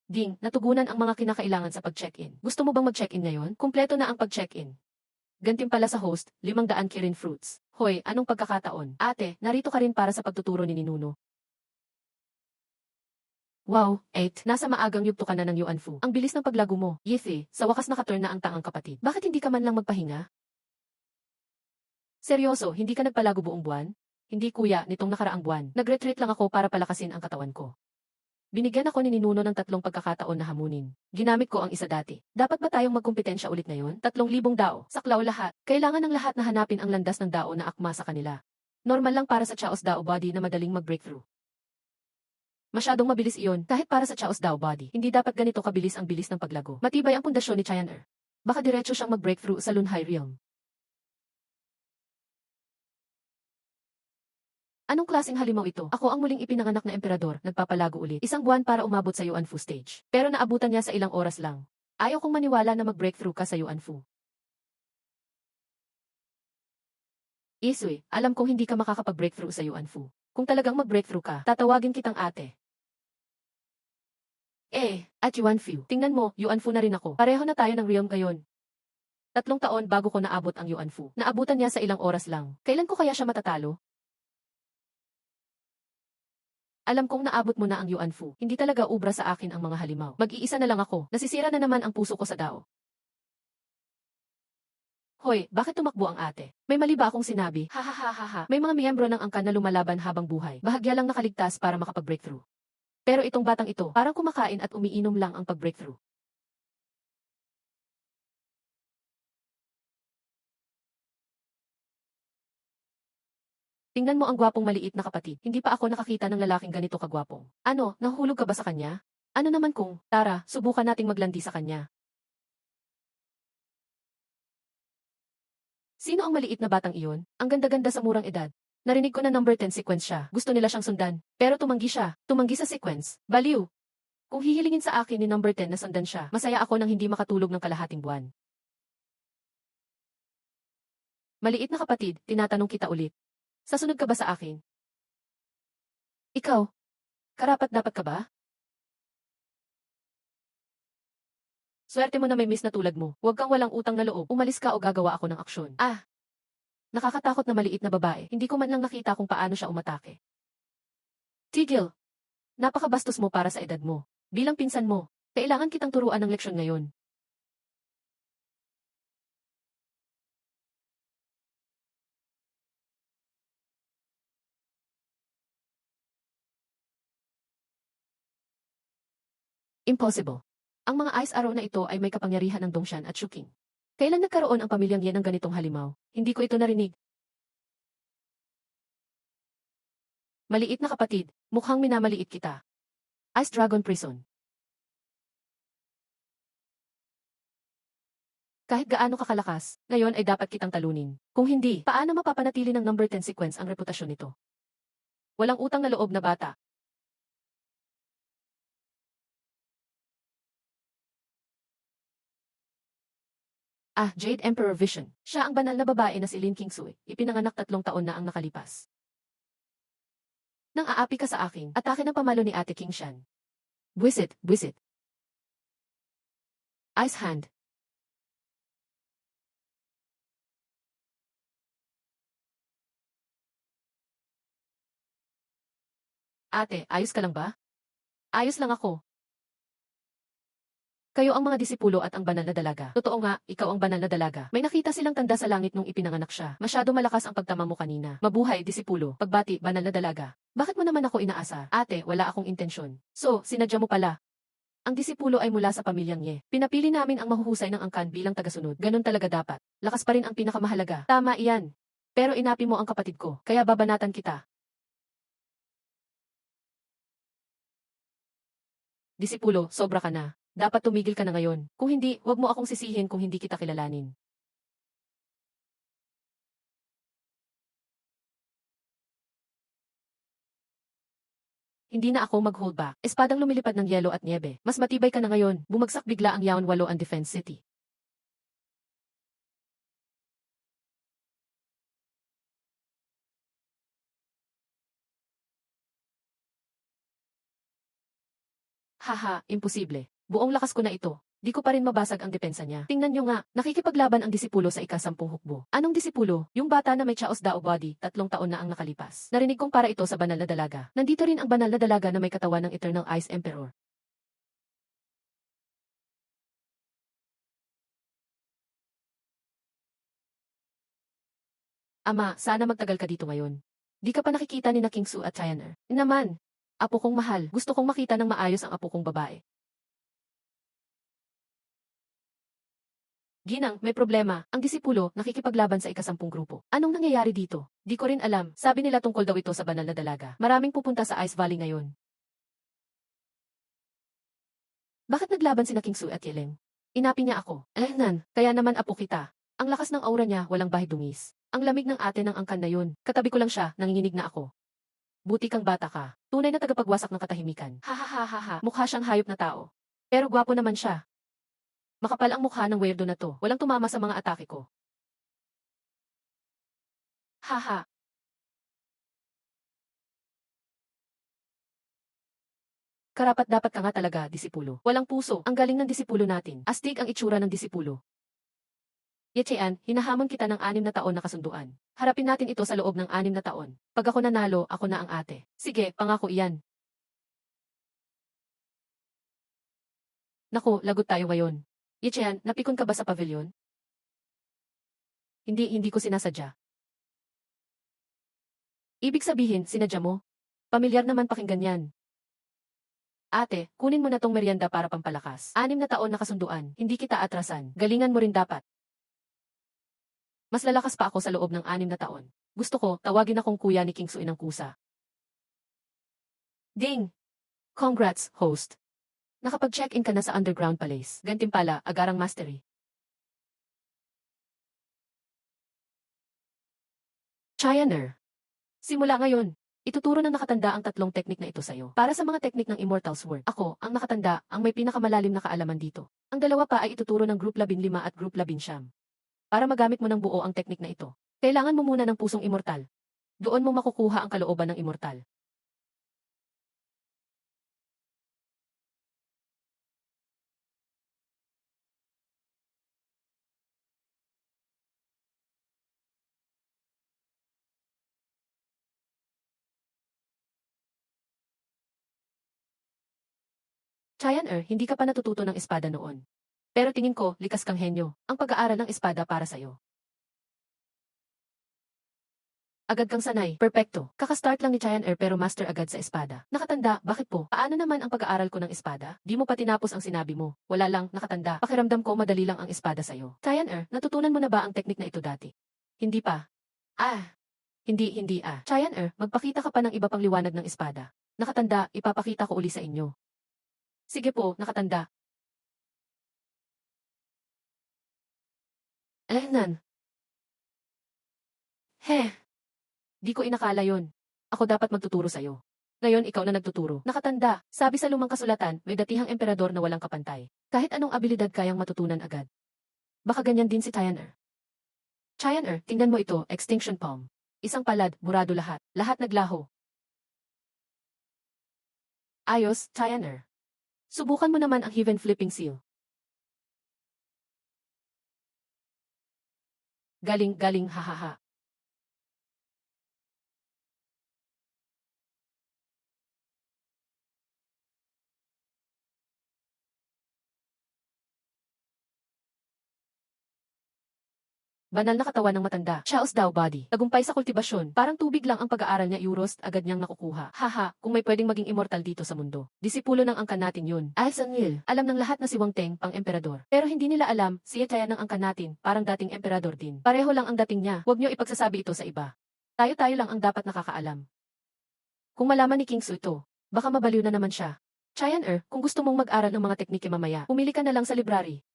Ding, natugunan ang mga kinakailangan sa pag-check-in. Gusto mo bang mag-check-in ngayon? Kumpleto na ang pag-check-in. Gantimpala sa host, 500 Kirin fruits. Hoy, anong pagkakataon? Ate, narito ka rin para sa pagtuturo ni Ninuno. Wow, 8. Nasa maagang yugto ka na ng Yuan Fu. Ang bilis ng paglago mo. Yithi, sa wakas nakaturn na ang tangang kapatid. Bakit hindi ka man lang magpahinga? Seryoso, hindi ka nagpalago buong buwan? Hindi kuya, nitong nakaraang buwan. Nag-retreat lang ako para palakasin ang katawan ko. Binigyan ako ni Ninuno ng 3 pagkakataon na hamunin. Ginamit ko ang isa dati. Dapat ba tayong magkumpetensya ulit ngayon? 3,000 dao. Saklaw lahat. Kailangan ng lahat na hanapin ang landas ng dao na akma sa kanila. Normal lang para sa Chaos Dao body na madaling mag-breakthrough. Masyadong mabilis iyon, kahit para sa Chaos Dao body. Hindi dapat ganito kabilis ang bilis ng paglago. Matibay ang pundasyon ni Cheyenne. Baka diretso siyang mag-breakthrough sa Lunhai Realm. Anong klaseng halimaw ito? Ako ang muling ipinanganak na emperador, nagpapalago ulit. Isang buwan para umabot sa Yuan Fu stage. Pero naabutan niya sa ilang oras lang. Ayaw kong maniwala na mag-breakthrough ka sa Yuan Fu. Isui, alam kong hindi ka makakapag-breakthrough sa Yuan Fu. Kung talagang mag-breakthrough ka, tatawagin kitang ate. At Yuan Fu, tingnan mo, Yuan Fu na rin ako. Pareho na tayo ng realm ngayon. 3 taon bago ko naabot ang Yuan Fu. Naabutan niya sa ilang oras lang. Kailan ko kaya siya matatalo? Alam kong naabot mo na ang Yuan Fu. Hindi talaga ubra sa akin ang mga halimaw. Mag-iisa na lang ako. Nasisira na naman ang puso ko sa Dao. Hoy, bakit tumakbo ang ate? May mali ba akong sinabi? Ha. May mga miyembro ng angkan na lumalaban habang buhay. Bahagya lang nakaligtas para makapag-breakthrough. Pero itong batang ito, parang kumakain at umiinom lang ang pag-breakthrough. Tingnan mo ang gwapong maliit na kapatid. Hindi pa ako nakakita ng lalaking ganito kagwapong. Ano, nahulog ka ba sa kanya? Ano naman kung, tara, subukan nating maglandi sa kanya. Sino ang maliit na batang iyon? Ang ganda-ganda sa murang edad. Narinig ko na number 10 sequence siya. Gusto nila siyang sundan. Pero tumanggi siya. Tumanggi sa sequence. Baliw. Kung hihilingin sa akin ni number 10 na sundan siya, masaya ako nang hindi makatulog ng kalahating buwan. Maliit na kapatid, tinatanong kita ulit. Sasunod ka ba sa akin? Ikaw? Karapat dapat ka ba? Swerte mo na may miss na tulad mo. Huwag kang walang utang na loob. Umalis ka o gagawa ako ng aksyon. Nakakatakot na maliit na babae. Hindi ko man lang nakita kung paano siya umatake. Tigil! Napakabastos mo para sa edad mo. Bilang pinsan mo, kailangan kitang turuan ng leksyon ngayon. Impossible. Ang mga ice arrow na ito ay may kapangyarihan ng Dongshan at Shuking. Kailan nagkaroon ang pamilyang yan ng ganitong halimaw? Hindi ko ito narinig. Maliit na kapatid, mukhang minamaliit kita. Ice Dragon Prison. Kahit gaano kakalakas, ngayon ay dapat kitang talunin. Kung hindi, paano mapapanatili ng number 10 sequence ang reputasyon nito? Walang utang na loob na bata. Jade Emperor Vision. Siya ang banal na babae na si Lin Kingsui. Ipinanganak 3 taon na ang nakalipas. Nang aapi ka sa akin, atake ng pamalo ni Ate Kingshan. Buwisit, buwisit. Ice Hand. Ate, ayos ka lang ba? Ayos lang ako. Kayo ang mga disipulo at ang banal na dalaga. Totoo nga, ikaw ang banal na dalaga. May nakita silang tanda sa langit nung ipinanganak siya. Masyado malakas ang pagtama mo kanina. Mabuhay, disipulo. Pagbati, banal na dalaga. Bakit mo naman ako inaasa? Ate, wala akong intensyon. So, sinadya mo pala. Ang disipulo ay mula sa pamilyang Ye. Pinapili namin ang mahuhusay ng angkan bilang tagasunod. Ganon talaga dapat. Lakas pa rin ang pinakamahalaga. Tama iyan. Pero inapi mo ang kapatid ko, kaya babanatan kita. Disipulo, sobra ka na. Dapat tumigil ka na ngayon. Kung hindi, wag mo akong sisihin kung hindi kita kilalanin. Hindi na ako mag-hold back. Espadang lumilipad ng yelo at niebe. Mas matibay ka na ngayon. Bumagsak bigla ang Yaon 8 ang Defense City. Haha, imposible. Buong lakas ko na ito. Di ko pa rin mabasag ang depensa niya. Tingnan nyo nga, nakikipaglaban ang disipulo sa ika-10 hukbo. Anong disipulo? Yung bata na may chaos dao body, 3 taon na ang nakalipas. Narinig kong para ito sa banal na dalaga. Nandito rin ang banal na dalaga na may katawan ng Eternal Ice Emperor. Ama, sana magtagal ka dito ngayon. Di ka pa nakikita ni na Kingsu at Chyaner. Naman, apo kong mahal, gusto kong makita ng maayos ang apo kong babae. Ginang, may problema. Ang disipulo, nakikipaglaban sa ika-10 grupo. Anong nangyayari dito? Di ko rin alam. Sabi nila tungkol daw ito sa banal na dalaga. Maraming pupunta sa Ice Valley ngayon. Bakit naglaban sina Kingsu at Yeleng? Inapi niya ako. Kaya naman apo kita. Ang lakas ng aura niya, walang bahid dungis. Ang lamig ng ate ng angkan na yun. Katabi ko lang siya, nanginginig na ako. Buti kang bata ka. Tunay na tagapagwasak ng katahimikan. Ha ha ha ha ha. Mukha siyang hayop na tao. Pero gwapo naman siya. Makapal ang mukha ng weirdo na to. Walang tumama sa mga atake ko. Haha. Karapat dapat ka nga talaga, disipulo. Walang puso. Ang galing ng disipulo natin. Astig ang itsura ng disipulo. Yechean, hinahamon kita ng 6 na taon na kasunduan. Harapin natin ito sa loob ng 6 na taon. Pag ako nanalo, ako na ang ate. Sige, pangako iyan. Naku, lagot tayo ngayon. Yechean, napikon ka ba sa pavilion? Hindi ko sinasadya. Ibig sabihin, sinadya mo? Pamilyar naman pakinggan yan. Ate, kunin mo na tong merienda para pampalakas. 6 na taon na kasunduan, hindi kita atrasan. Galingan mo rin dapat. Mas lalakas pa ako sa loob ng 6 na taon. Gusto ko, tawagin akong kuya ni King Suin ng kusa. Ding! Congrats, host. Nakapag-check-in ka na sa Underground Palace. Gantimpala, agarang mastery. Chyaner. Simula ngayon, ituturo ng nakatanda ang 3 teknik na ito sa'yo. Para sa mga teknik ng Immortal's Work, ako, ang nakatanda, ang may pinakamalalim na kaalaman dito. Ang dalawa pa ay ituturo ng Group 15 at Group 19. Para magamit mo ng buo ang teknik na ito, kailangan mo muna ng pusong immortal. Doon mo makukuha ang kalooban ng immortal. Chayan hindi ka pa natututo ng espada noon. Pero tingin ko, likas kang henyo. Ang pag-aaral ng espada para sa'yo. Agad kang sanay. Perpekto. Kakastart lang ni Chayan pero master agad sa espada. Nakatanda, bakit po? Paano naman ang pag-aaral ko ng espada? Di mo pa tinapos ang sinabi mo. Wala lang, nakatanda. Pakiramdam ko madali lang ang espada sa'yo. Chayan natutunan mo na ba ang teknik na ito dati? Hindi pa. Ah, hindi. Chayan magpakita ka pa ng iba pang liwanag ng espada. Nakatanda, ipapakita ko uli sa inyo. Sige po, nakatanda. Nan. Heh. Di ko inakala yon. Ako dapat magtuturo sa'yo. Ngayon ikaw na nagtuturo. Nakatanda, sabi sa lumang kasulatan, may datihang emperador na walang kapantay. Kahit anong abilidad kayang matutunan agad. Baka ganyan din si Chayan tingnan mo ito, extinction palm. Isang palad, burado lahat. Lahat naglaho. Ayos, Chayan Subukan mo naman ang heaven flipping seal. Galing, hahaha. Banal na katawan ng matanda. Chaos daw body. Tagumpay sa kultibasyon. Parang tubig lang ang pag-aaral niya Euros, agad niyang nakukuha. Haha, kung may pwedeng maging immortal dito sa mundo. Disipulo ng angkan natin yun. Alsan Will. Alam ng lahat na si Wang Teng, pang emperador. Pero hindi nila alam, siya kaya ng angkan natin, parang dating emperador din. Pareho lang ang dating niya. Huwag niyo ipagsasabi ito sa iba. Tayo lang ang dapat nakakaalam. Kung malaman ni King Su ito, baka mabaliw na naman siya. Chayan kung gusto mong mag-aral ng mga teknike mamaya, pumili ka na lang sa library.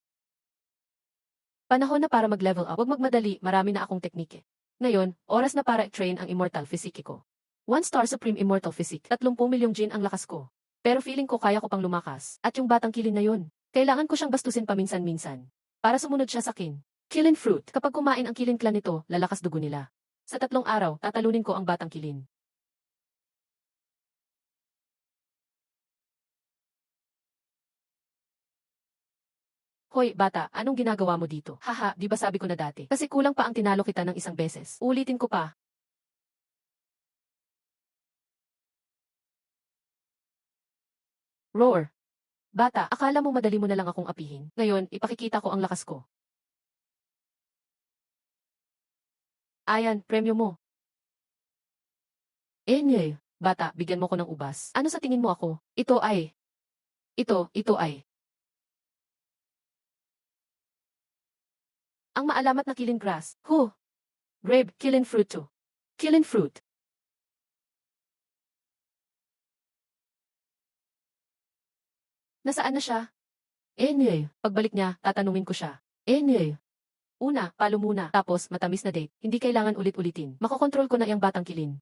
Panahon na para mag-level up. Huwag magmadali, marami na akong teknike. Ngayon, oras na para i-train ang immortal physique ko. 1-star Supreme Immortal Physique. 30 milyong Jin ang lakas ko. Pero feeling ko kaya ko pang lumakas. At yung batang kilin na yun, kailangan ko siyang bastusin paminsan-minsan. Para sumunod siya sa akin. Kilin fruit. Kapag kumain ang kilin clan nito, lalakas dugo nila. Sa 3 araw, tatalunin ko ang batang kilin. Hoy, bata, anong ginagawa mo dito? Haha, di ba sabi ko na dati? Kasi kulang pa ang tinalo kita ng isang beses. Ulitin ko pa. Roar. Bata, akala mo madali mo na lang akong apihin. Ngayon, ipakikita ko ang lakas ko. Ayan, premyo mo. Nye. Bata, bigyan mo ko ng ubas. Ano sa tingin mo ako? Ito ay. Ang maalamat na killing grass. Grape, killing fruit to. Killing fruit. Nasaan na siya? Nye. Pagbalik niya, tatanungin ko siya. Nye. Una, palo muna, tapos matamis na date. Hindi kailangan ulit-ulitin. Makokontrol ko na yung batang kilin.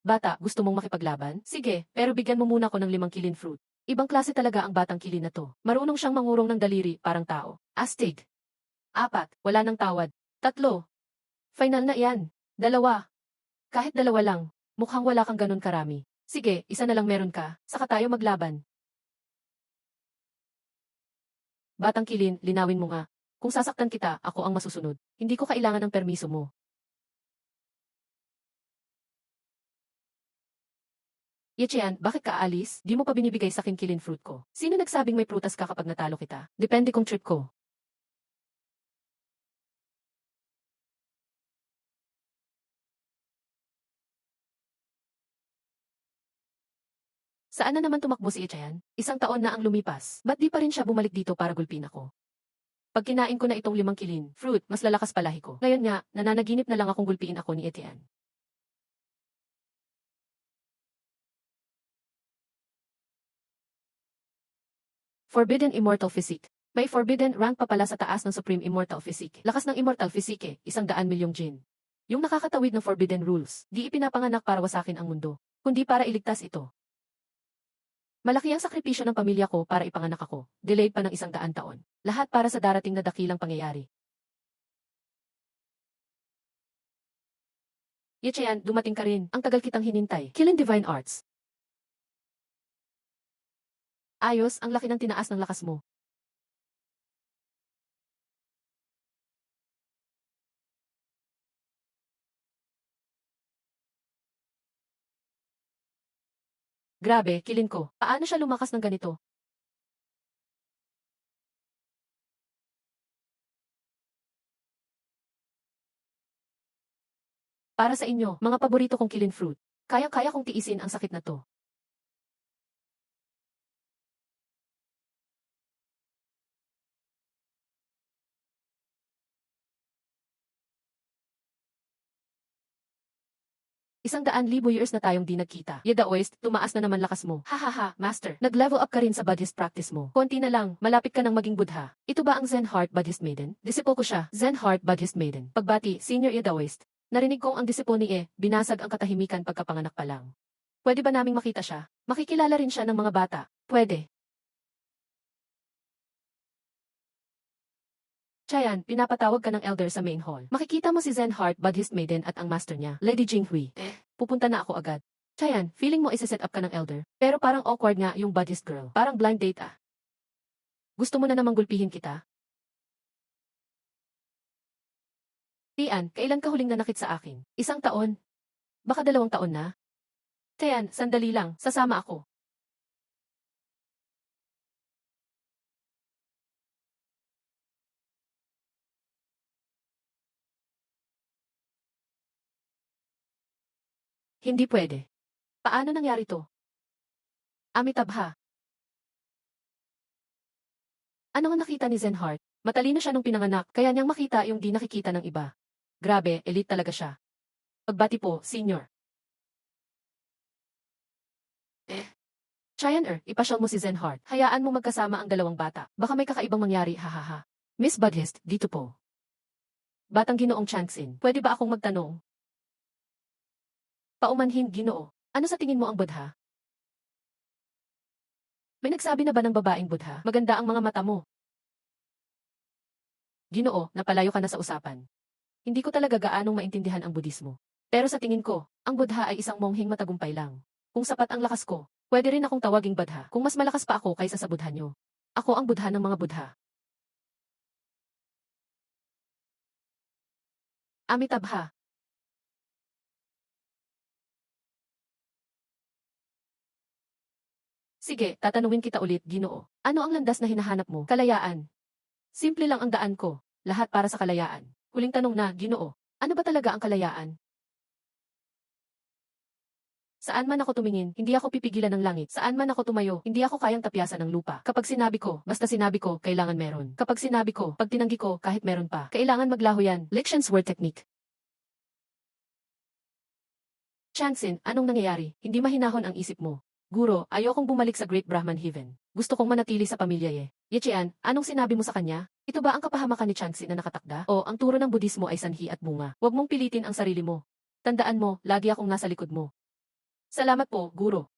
Bata, gusto mong makipaglaban? Sige, pero bigyan mo muna ako ng 5 kilin fruit. Ibang klase talaga ang batang kilin na to. Marunong siyang mangurong ng daliri, parang tao. Astig. 4, wala nang tawad. 3. Final na iyan. 2. Kahit 2 lang, mukhang wala kang ganun karami. Sige, isa na lang meron ka, saka tayo maglaban. Batang kilin, linawin mo nga. Kung sasaktan kita, ako ang masusunod. Hindi ko kailangan ng permiso mo. Yechian, bakit ka aalis? Di mo pa binibigay sa akin kilin fruit ko. Sino nagsabing may prutas ka kapag natalo kita? Depende kung trip ko. Saan na naman tumakbo si Yechian? 1 taon na ang lumipas. Ba't di pa rin siya bumalik dito para gulpin ako? Pag kinain ko na itong 5 kilin, fruit, mas lalakas palahi ko. Ngayon nga, nananaginip na lang akong gulpiin ako ni Etienne. Forbidden Immortal Physique. May forbidden rank pa pala sa taas ng Supreme Immortal Physique. Lakas ng Immortal Physique, 100 milyong Jin. Yung nakakatawid ng forbidden rules, di ipinapanganak para wasakin ang mundo, kundi para iligtas ito. Malaki ang sakripisyo ng pamilya ko para ipanganak ako, delayed pa ng 100 taon. Lahat para sa darating na dakilang pangyayari. Yechian, dumating ka rin. Ang tagal kitang hinintay. Killing Divine Arts. Ayos, ang laki ng tinaas ng lakas mo. Grabe, kilin ko. Paano siya lumakas ng ganito? Para sa inyo, mga paborito kong kilin fruit. Kayang-kaya kong tiisin ang sakit na to. $100,000 na tayong di nagkita. Yeda Oist, tumaas na naman lakas mo. Hahaha, Master. Nag-level up ka rin sa Buddhist practice mo. Konti na lang, malapit ka nang maging Buddha. Ito ba ang Zen Heart Buddhist Maiden? Disipo ko siya, Zen Heart Buddhist Maiden. Pagbati, Senior Yeda Oist. Narinig kong ang disipo ni binasag ang katahimikan pagkapanganak pa lang. Pwede ba naming makita siya? Makikilala rin siya ng mga bata. Pwede. Chayan, pinapatawag ka ng elder sa main hall. Makikita mo si Zen Heart Buddhist Maiden at ang master niya, Lady Jinghui. Pupunta na ako agad. Chayan, feeling mo isa-set up ka ng elder. Pero parang awkward nga yung Buddhist girl. Parang blind date ah. Gusto mo na namang gulpihin kita? Tian, kailan ka huling nanakit sa akin? 1 taon? Baka 2 taon na? Tian, sandali lang, sasama ako. Hindi pwede. Paano nangyari to? Amitabha. Ano nga nakita ni Zen Heart? Matalino siya nung pinanganak, kaya niyang makita yung di nakikita ng iba. Grabe, elite talaga siya. Pagbati po, senior. Cheyenne, ipasyal mo si Zen Heart. Hayaan mo magkasama ang dalawang bata. Baka may kakaibang mangyari, hahaha. Miss Buddhist, dito po. Batang Ginoong Changxin, pwede ba akong magtanong? Paumanhin, Ginoo. Ano sa tingin mo ang Buddha? May nagsabi na ba ng babaeng Buddha? Maganda ang mga mata mo. Ginoo, napalayo ka na sa usapan. Hindi ko talaga gaanong maintindihan ang Budismo. Pero sa tingin ko, ang Buddha ay isang mongheng matagumpay lang. Kung sapat ang lakas ko, pwede rin akong tawaging Buddha kung mas malakas pa ako kaysa sa Buddha nyo. Ako ang Buddha ng mga Buddha. Amitabha. Sige, tatanungin kita ulit, Ginoo. Ano ang landas na hinahanap mo? Kalayaan. Simple lang ang daan ko. Lahat para sa kalayaan. Huling tanong na, Ginoo. Ano ba talaga ang kalayaan? Saan man ako tumingin, hindi ako pipigilan ng langit. Saan man ako tumayo, hindi ako kayang tapyasan ng lupa. Kapag sinabi ko, basta sinabi ko, kailangan meron. Kapag sinabi ko, pag tinanggi ko, kahit meron pa. Kailangan maglaho yan. Lection's word technique. Changxin, anong nangyayari? Hindi mahinahon ang isip mo. Guro, ayokong bumalik sa Great Brahman Heaven. Gusto kong manatili sa pamilya Yechian, anong sinabi mo sa kanya? Ito ba ang kapahamakan ni Changxin na nakatakda? O ang turo ng Budismo ay sanhi at bunga? Huwag mong pilitin ang sarili mo. Tandaan mo, lagi akong nasa likod mo. Salamat po, Guro.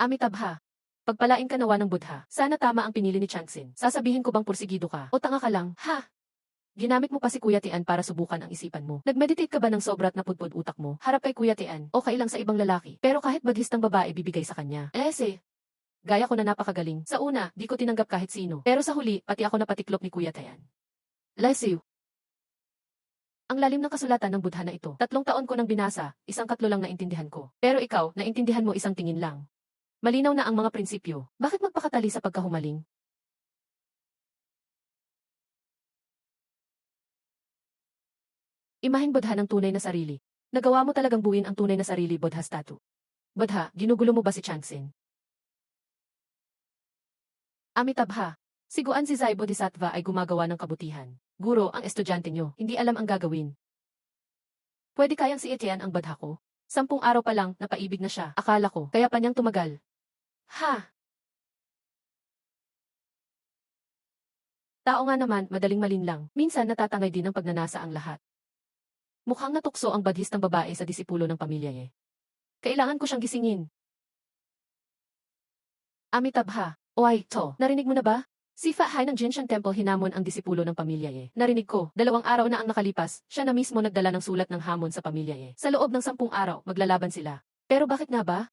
Amitabha. Pagpalain ka nawa ng Buddha. Sana tama ang pinili ni Changxin. Sasabihin ko bang pursigido ka? O tanga ka lang? Ha? Ginamit mo pa si Kuya Tian para subukan ang isipan mo. Nagmeditate ka ba ng sobrat na pudpud utak mo? Harap kay Kuya Tian o kailang sa ibang lalaki. Pero kahit badhistang babae bibigay sa kanya. Gaya ko na napakagaling. Sa una, di ko tinanggap kahit sino. Pero sa huli, pati ako napatiklop ni Kuya Tian. Lesiu. Ang lalim ng kasulatan ng Buddha na ito. 3 taon ko nang binasa, 1 katlo lang naintindihan ko. Pero ikaw, naintindihan mo 1 tingin lang. Malinaw na ang mga prinsipyo. Bakit magpakatali sa pagkahumaling? Imaheng Buddha ng tunay na sarili. Nagawa mo talagang buuin ang tunay na sarili, Buddha statue. Buddha, ginugulo mo ba si Changxin? Amitabha. Siguan si Zai Bodhisattva ay gumagawa ng kabutihan. Guro, ang estudyante nyo, hindi alam ang gagawin. Pwede kayang si Etienne ang Buddha ko? 10 araw pa lang, napaibig na siya. Akala ko, kaya pa niyang tumagal. Ha? Tao nga naman, madaling malinlang. Minsan natatangay din ng pagnanasa ang lahat. Mukhang natukso ang badhistang babae sa disipulo ng pamilya Kailangan ko siyang gisingin. Amitabha. Oy, to, narinig mo na ba? Si Fa Hai ng Jinshan Temple hinamon ang disipulo ng pamilya Narinig ko, 2 araw na ang nakalipas, siya na mismo nagdala ng sulat ng hamon sa pamilya Sa loob ng 10 araw, maglalaban sila. Pero bakit nga ba?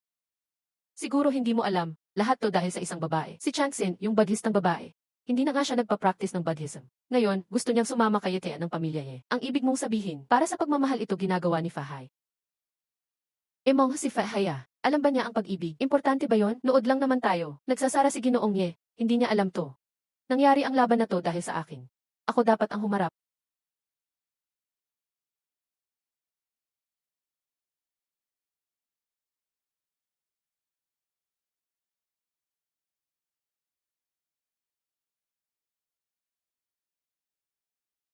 Siguro hindi mo alam, lahat to dahil sa isang babae. Si Changxin, yung badhistang babae. Hindi na nga siya nagpa-practice ng Buddhism. Ngayon, gusto niyang sumama kay Etienne ng pamilya Ang ibig mong sabihin, para sa pagmamahal ito ginagawa ni Fa Hai. Emong si Fahaya. Alam ba niya ang pag-ibig? Importante ba yon? Nood lang naman tayo. Nagsasara si Ginoong Ye. Hindi niya alam to. Nangyari ang laban na to dahil sa akin. Ako dapat ang humarap.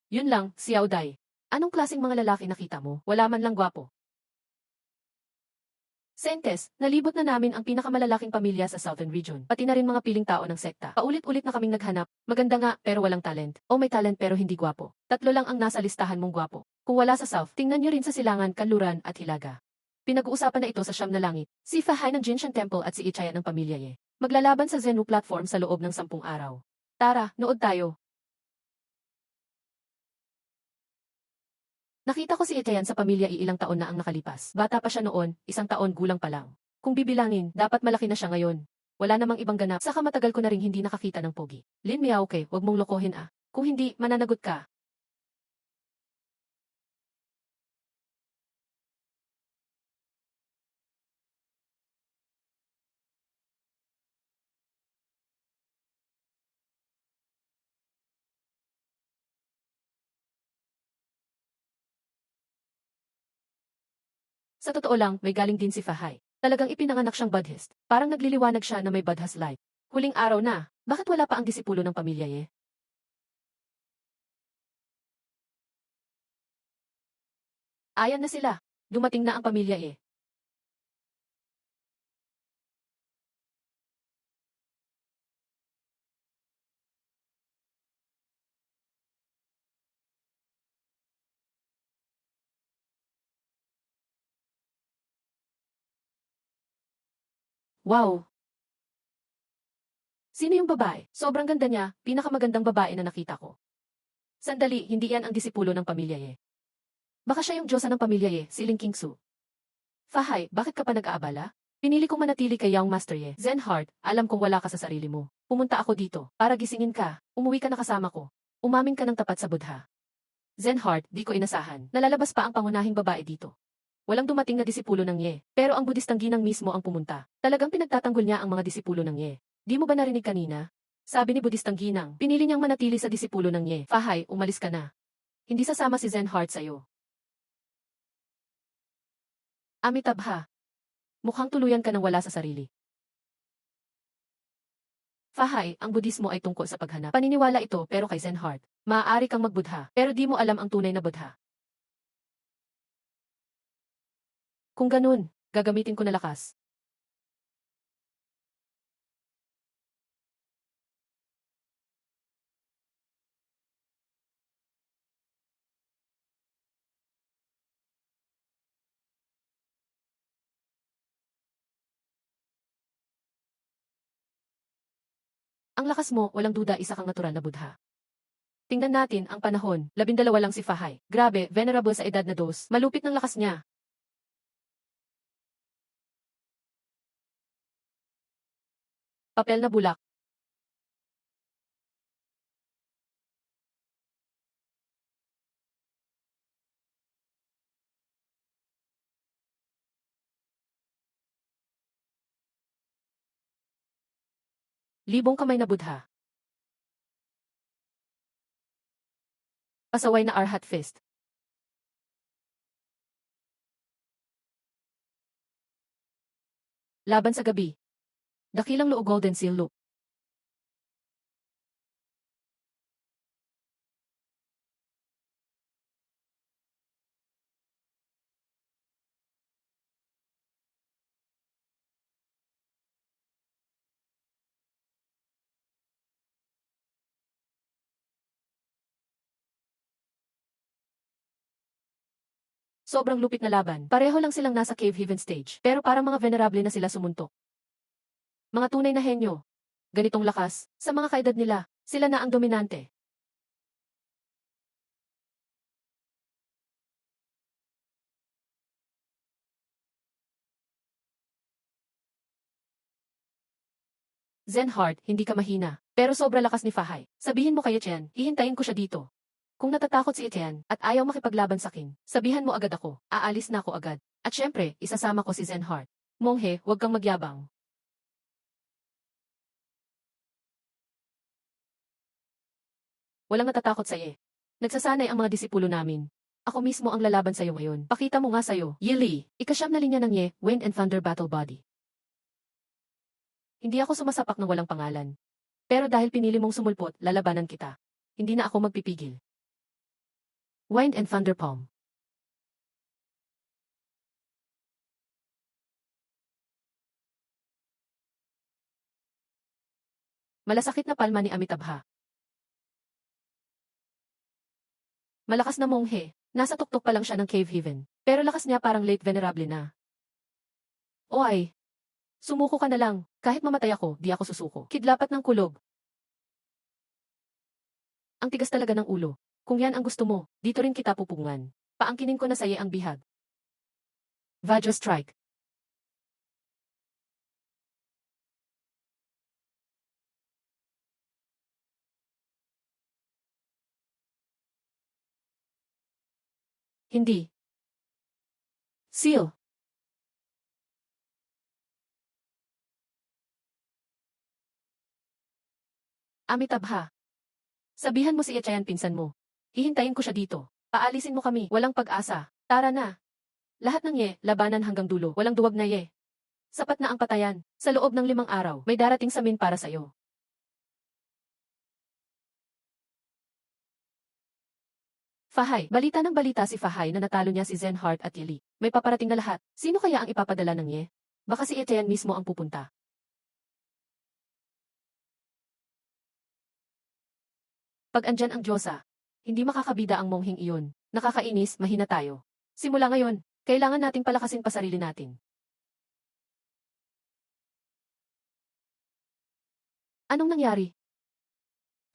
Yun lang, si Yaoday. Anong klaseng mga lalaki nakita mo? Wala man lang gwapo. Sentes, nalibot na namin ang pinakamalalaking pamilya sa Southern Region, pati na rin mga piling tao ng sekta. Paulit-ulit na kaming naghanap, maganda nga pero walang talent, o may talent pero hindi gwapo. Tatlo lang ang nasa listahan mong gwapo. Kung wala sa South, tingnan nyo rin sa Silangan, Kanluran at Hilaga. Pinag-uusapan na ito sa Siyam na Langit, si Fahay ng Jinshan Temple at si Ichaya ng pamilya Ye. Maglalaban sa Zenu platform sa loob ng 10 araw. Tara, nood tayo. Nakita ko si Etienne sa pamilya ilang taon na ang nakalipas. Bata pa siya noon, 1 taon gulang pa lang. Kung bibilangin, dapat malaki na siya ngayon. Wala namang ibang ganap, saka matagal ko na ring hindi nakakita ng pogi. Lin Miaoke, wag mong lokohin ah. Kung hindi, mananagot ka. Sa totoo lang, may galing din si Fahay. Talagang ipinanganak siyang Buddhist. Parang nagliliwanag siya na may Buddha's life. Huling araw na, bakit wala pa ang disipulo ng pamilya Ye? Ayan na sila. Dumating na ang pamilya Ye. Wow! Sino yung babae? Sobrang ganda niya, pinakamagandang babae na nakita ko. Sandali, hindi yan ang disipulo ng pamilya Ye. Baka siya yung Diyosa ng pamilya Ye, si Ling Qingsu. Fahay, bakit ka pa nag-aabala? Pinili kong manatili kay Young Master Ye. Zenhard, alam kong wala ka sa sarili mo. Pumunta ako dito, para gisingin ka. Umuwi ka na kasama ko. Umamin ka ng tapat sa Buddha. Zenhard, di ko inasahan. Nalalabas pa ang pangunahing babae dito. Walang dumating na disipulo ng Ye. Pero ang Budistang ginang mismo ang pumunta. Talagang pinagtatanggol niya ang mga disipulo ng Ye. Di mo ba narinig kanina? Sabi ni Budistang ginang, pinili niyang manatili sa disipulo ng Ye. Fahay, umalis ka na. Hindi sasama si Zenhard sa'yo. Amitabha. Mukhang tuluyan ka nang wala sa sarili. Fahay, ang Budismo ay tungkol sa paghanap. Paniniwala ito pero kay Zenhard. Maaari kang magbudha, pero di mo alam ang tunay na Buddha. Kung ganun, gagamitin ko na lakas. Ang lakas mo, walang duda isa kang natural na Buddha. Tingnan natin ang panahon, 12 lang si Fahay. Grabe, venerable sa edad na dos, malupit ng lakas niya. Papel na bulak. Libong kamay na Buddha. Pasaway na Arhat Fist. Laban sa gabi. Dakilang loo Golden Seal Loop. Sobrang lupit na laban. Pareho lang silang nasa Cave Haven stage. Pero parang mga venerable na sila sumuntok. Mga tunay na henyo. Ganitong lakas, sa mga kaedad nila, sila na ang dominante. Zenhard, hindi ka mahina. Pero sobra lakas ni Fahay. Sabihin mo kay Etienne, hihintayin ko siya dito. Kung natatakot si Etienne, at ayaw makipaglaban sa akin, sabihan mo agad ako, aalis na ako agad. At syempre, isasama ko si Zenhart. Monghe, huwag kang magyabang. Walang natatakot sa'yo. Nagsasanay ang mga disipulo namin. Ako mismo ang lalaban sa'yo ngayon. Pakita mo nga sa'yo. Yili, ikasyam na linya ng Ye, Wind and Thunder Battle Body. Hindi ako sumasapak ng walang pangalan. Pero dahil pinili mong sumulpot, lalabanan kita. Hindi na ako magpipigil. Wind and Thunder Palm. Malasakit na palma ni Amitabha. Malakas na monghe. Nasa tuktok pa lang siya ng Cave Haven. Pero lakas niya parang late venerable na. O ay. Sumuko ka na lang. Kahit mamatay ako, di ako susuko. Kidlapat ng kulob. Ang tigas talaga ng ulo. Kung yan ang gusto mo, dito rin kita pupungan. Paangkinin ko na sa'yo ang bihag. Vajra Strike. Hindi. Seal. Amitabha. Sabihan mo si Echayan pinsan mo. Hihintayin ko siya dito. Paalisin mo kami. Walang pag-asa. Tara na. Lahat ng Ye, labanan hanggang dulo. Walang duwag na Ye. Sapat na ang patayan. Sa loob ng 5 araw, may darating samin para sa'yo. Fahay. Balita ng balita si Fahay na natalo niya si Zenhart at Yili. May paparating na lahat. Sino kaya ang ipapadala ng Ye? Baka si Echayan mismo ang pupunta. Pag andyan ang Diyosa, hindi makakabida ang monghing iyon. Nakakainis, mahina tayo. Simula ngayon, kailangan nating palakasin pa sarili natin. Anong nangyari?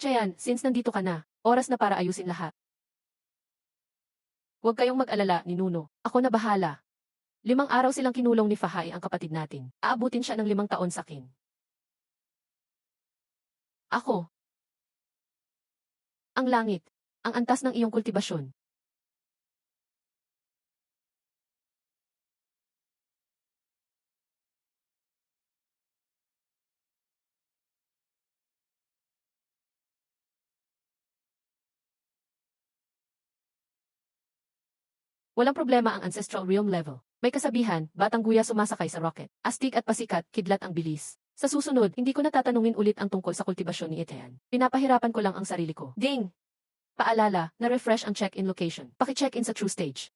Chayan, since nandito ka na, oras na para ayusin lahat. Huwag kayong mag-alala, ni Nuno. Ako na bahala. 5 araw silang kinulong ni Fahay ang kapatid natin. Aabutin siya ng 5 taon sa akin. Ako. Ang langit. Ang antas ng iyong kultibasyon. Walang problema ang ancestral realm level. May kasabihan, batang guya sumasakay sa rocket. Astig at pasikat, kidlat ang bilis. Sa susunod, hindi ko natatanungin ulit ang tungkol sa kultibasyon ni Etean. Pinapahirapan ko lang ang sarili ko. Ding! Paalala, na-refresh ang check-in location. Paki-check-in sa true stage.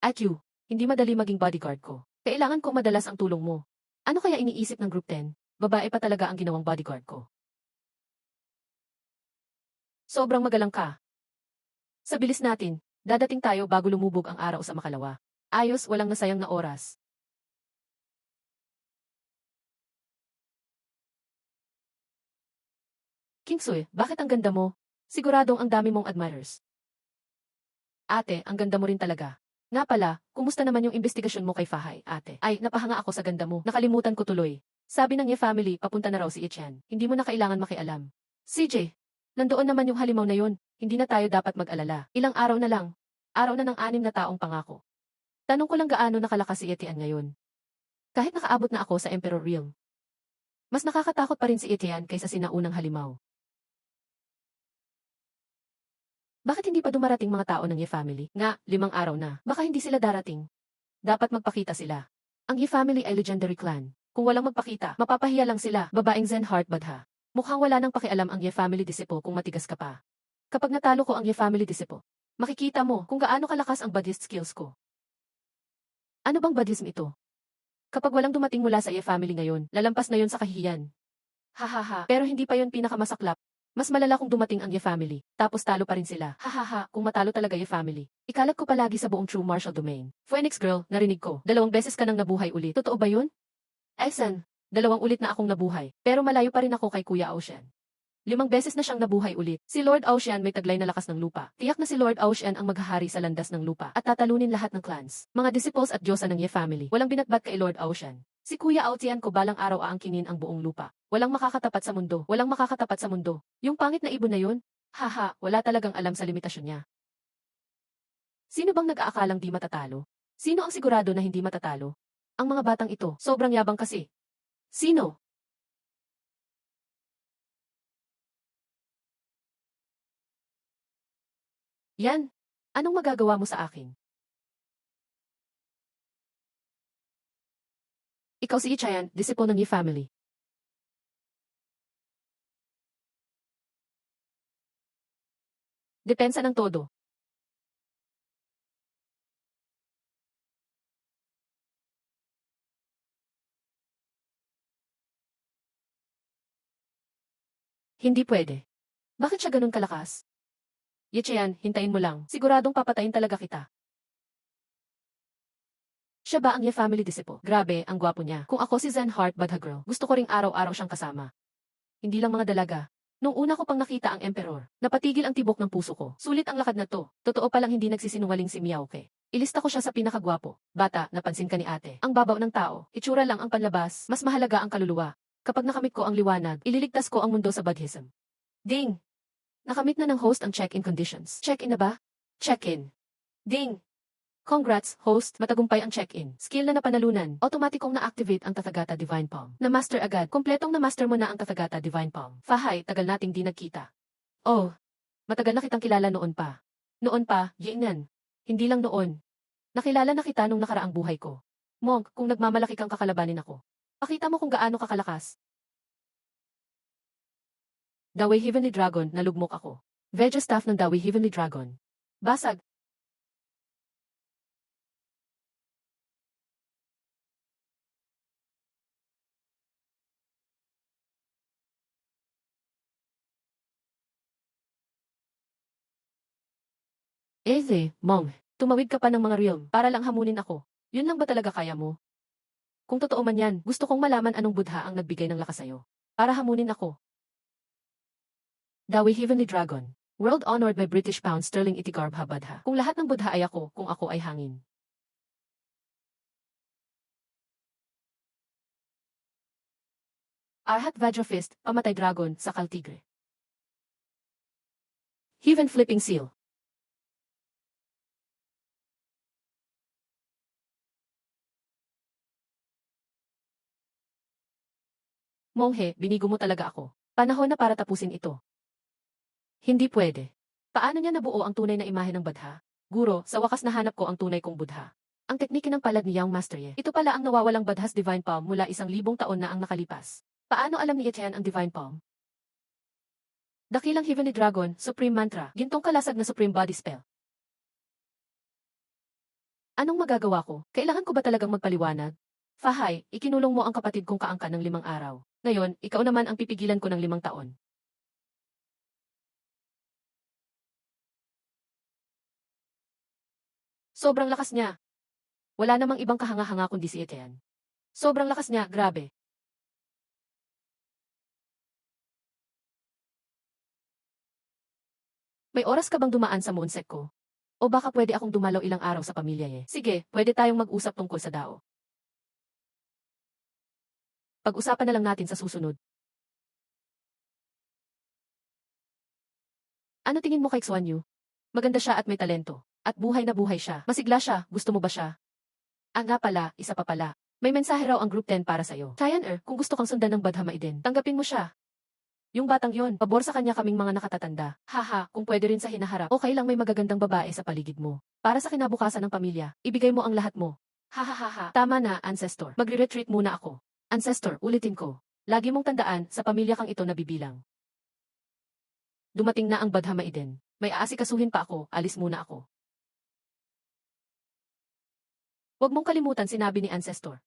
At you, hindi madali maging bodyguard ko. Kailangan ko madalas ang tulong mo. Ano kaya iniisip ng Group 10? Babae pa talaga ang ginawang bodyguard ko. Sobrang magalang ka. Sa bilis natin, dadating tayo bago lumubog ang araw sa makalawa. Ayos, walang nasayang na oras. Kingsoy, bakit ang ganda mo? Siguradong ang dami mong admirers. Ate, ang ganda mo rin talaga. Nga pala, kumusta naman yung investigasyon mo kay Fahay, ate? Ay, napahanga ako sa ganda mo. Nakalimutan ko tuloy. Sabi ng Ye family, papunta na raw si Ichan. Hindi mo na kailangan makialam. CJ, nandoon naman yung halimaw na yun. Hindi na tayo dapat mag-alala. Ilang araw na lang. Araw na ng 6 na taong pangako. Tanong ko lang gaano nakalakas si Etian ngayon. Kahit nakaabot na ako sa Emperor Realm. Mas nakakatakot pa rin si Etian kaysa sinaunang halimaw. Bakit hindi pa dumarating mga tao ng Ye family? Nga, 5 araw na. Baka hindi sila darating. Dapat magpakita sila. Ang Ye family ay legendary clan. Kung walang magpakita, mapapahiya lang sila. Babaeng Zenhart Badha. Mukhang wala nang pakialam ang Ye family disipo kung matigas ka pa. Kapag natalo ko ang Ye family disipo, makikita mo kung gaano kalakas ang Buddhist skills ko. Ano bang Buddhism ito? Kapag walang dumating mula sa Ye family ngayon, lalampas na yon sa kahihiyan. Hahaha, pero hindi pa yon pinakamasaklap. Mas malala kung dumating ang Ye family, tapos talo pa rin sila. Hahaha, kung matalo talaga Ye family. Ikalat ko palagi sa buong true martial domain. Phoenix girl, narinig ko. 2 beses ka nang nabuhay ulit. Totoo ba yun? Esan, 2 ulit na akong nabuhay. Pero malayo pa rin ako kay Kuya Ocean. 5 beses na siyang nabuhay ulit. Si Lord Ocean may taglay na lakas ng lupa. Tiyak na si Lord Ocean ang maghahari sa landas ng lupa at tatalunin lahat ng clans. Mga disciples at Diyosa ng Ye family. Walang binatbat kay Lord Ocean. Si Kuya Ocean ko balang araw aangkinin ang buong lupa. Walang makakatapat sa mundo. Walang makakatapat sa mundo. Yung pangit na ibon na yun? Haha, wala talagang alam sa limitasyon niya. Sino bang nag-aakalang di matatalo? Sino ang sigurado na hindi matatalo? Ang mga batang ito, sobrang yabang kasi. Sino? Yan. Anong magagawa mo sa akin? Ikaw si Ichayan, disipo ng Yi family. Depensa ng todo. Hindi pwede. Bakit siya ganun kalakas? Ichayan, hintayin mo lang. Siguradong papatayin talaga kita. Siya ba ang Ye family disipo? Grabe, ang gwapo niya. Kung ako si Zen Heart Badha Girl, gusto ko ring araw-araw siyang kasama. Hindi lang mga dalaga. Nung una ko pang nakita ang Emperor, napatigil ang tibok ng puso ko. Sulit ang lakad na to. Totoo palang hindi nagsisinungaling si Miaoke. Ilista ko siya sa pinakagwapo. Bata, napansin ka ni ate. Ang babaw ng tao, itsura lang ang panlabas, mas mahalaga ang kaluluwa. Kapag nakamit ko ang liwanag, ililigtas ko ang mundo sa Buddhism. Ding! Nakamit na ng host ang check-in conditions. Check-in na ba? Check-in. Ding! Congrats, host, matagumpay ang check-in. Skill na napanalunan. Automatikong na-activate ang Tathagata Divine Palm. Na-master agad. Kompletong na-master mo na ang Tathagata Divine Palm. Fahay, tagal nating di nagkita. Oh, matagal na kitang kilala noon pa. Noon pa, Yingnan. Hindi lang noon. Nakilala na kita nung nakaraang buhay ko. Monk, kung nagmamalaki kang kakalabanin ako. Pakita mo kung gaano kakalakas. Dawei Heavenly Dragon, nalugmok ako. Veja staff ng Dawei Heavenly Dragon. Basag. Mong, tumawid ka pa ng mga realm para lang hamunin ako. Yun lang ba talaga kaya mo? Kung totoo man yan, gusto kong malaman anong budha ang nagbigay ng lakas sa'yo. Para hamunin ako. Dawi Heavenly Dragon. World honored by British Pound Sterling Itigarb Habadha. Kung lahat ng budha ay ako, kung ako ay hangin. Arhat Vajrafist, Pamatay Dragon, Sakal Tigre. Heaven Flipping Seal. Monghe, binigo mo talaga ako. Panahon na para tapusin ito. Hindi pwede. Paano niya nabuo ang tunay na imahe ng Badha? Guro, sa wakas nahanap ko ang tunay kong Budha. Ang teknike ng palad ni Yang Master Ye. Ito pala ang nawawalang Badhas Divine Palm mula 1,000 taon na ang nakalipas. Paano alam ni Etienne ang Divine Palm? Dakilang Heavenly Dragon, Supreme Mantra, gintong kalasag na Supreme Body Spell. Anong magagawa ko? Kailangan ko ba talagang magpaliwanag? Fahay, ikinulong mo ang kapatid kong kaangka ng 5 araw. Ngayon, ikaw naman ang pipigilan ko ng 5 taon. Sobrang lakas niya. Wala namang ibang kahanga-hanga kundi si Etienne. Sobrang lakas niya, grabe. May oras ka bang dumaan sa moonsec ko? O baka pwede akong dumalaw ilang araw sa pamilya eh. Sige, pwede tayong mag-usap tungkol sa dao. Pag-usapan na lang natin sa susunod. Ano tingin mo kay Xuan Yu? Maganda siya at may talento. At buhay na buhay siya. Masigla siya, gusto mo ba siya? Ah nga pala, isa pa pala. May mensahe raw ang Group 10 para sa'yo. Cheyenne kung gusto kang sundan ng Badha Maiden, tanggapin mo siya. Yung batang yon, pabor sa kanya kaming mga nakatatanda. Haha, kung pwede rin sa hinaharap, okay lang may magagandang babae sa paligid mo. Para sa kinabukasan ng pamilya, ibigay mo ang lahat mo. Hahaha, tama na, Ancestor. Magre-retreat muna ako. Ancestor, ulitin ko. Lagi mong tandaan, sa pamilya kang ito nabibilang. Dumating na ang Badha Maiden. May aasikasuhin pa ako, alis muna ako. Huwag mong kalimutan sinabi ni Ancestor.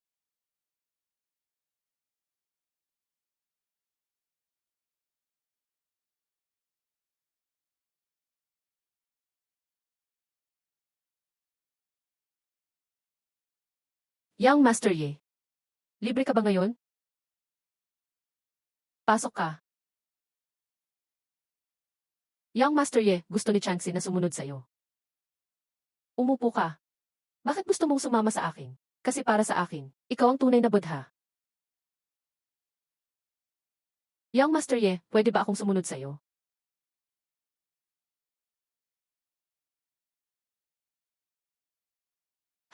Young Master Ye. Libre ka ba ngayon? Pasok ka. Young Master Ye, gusto ni Changxi na sumunod sa'yo. Umupo ka. Bakit gusto mong sumama sa akin? Kasi para sa akin, ikaw ang tunay na Budha. Young Master Ye, pwede ba akong sumunod sa'yo?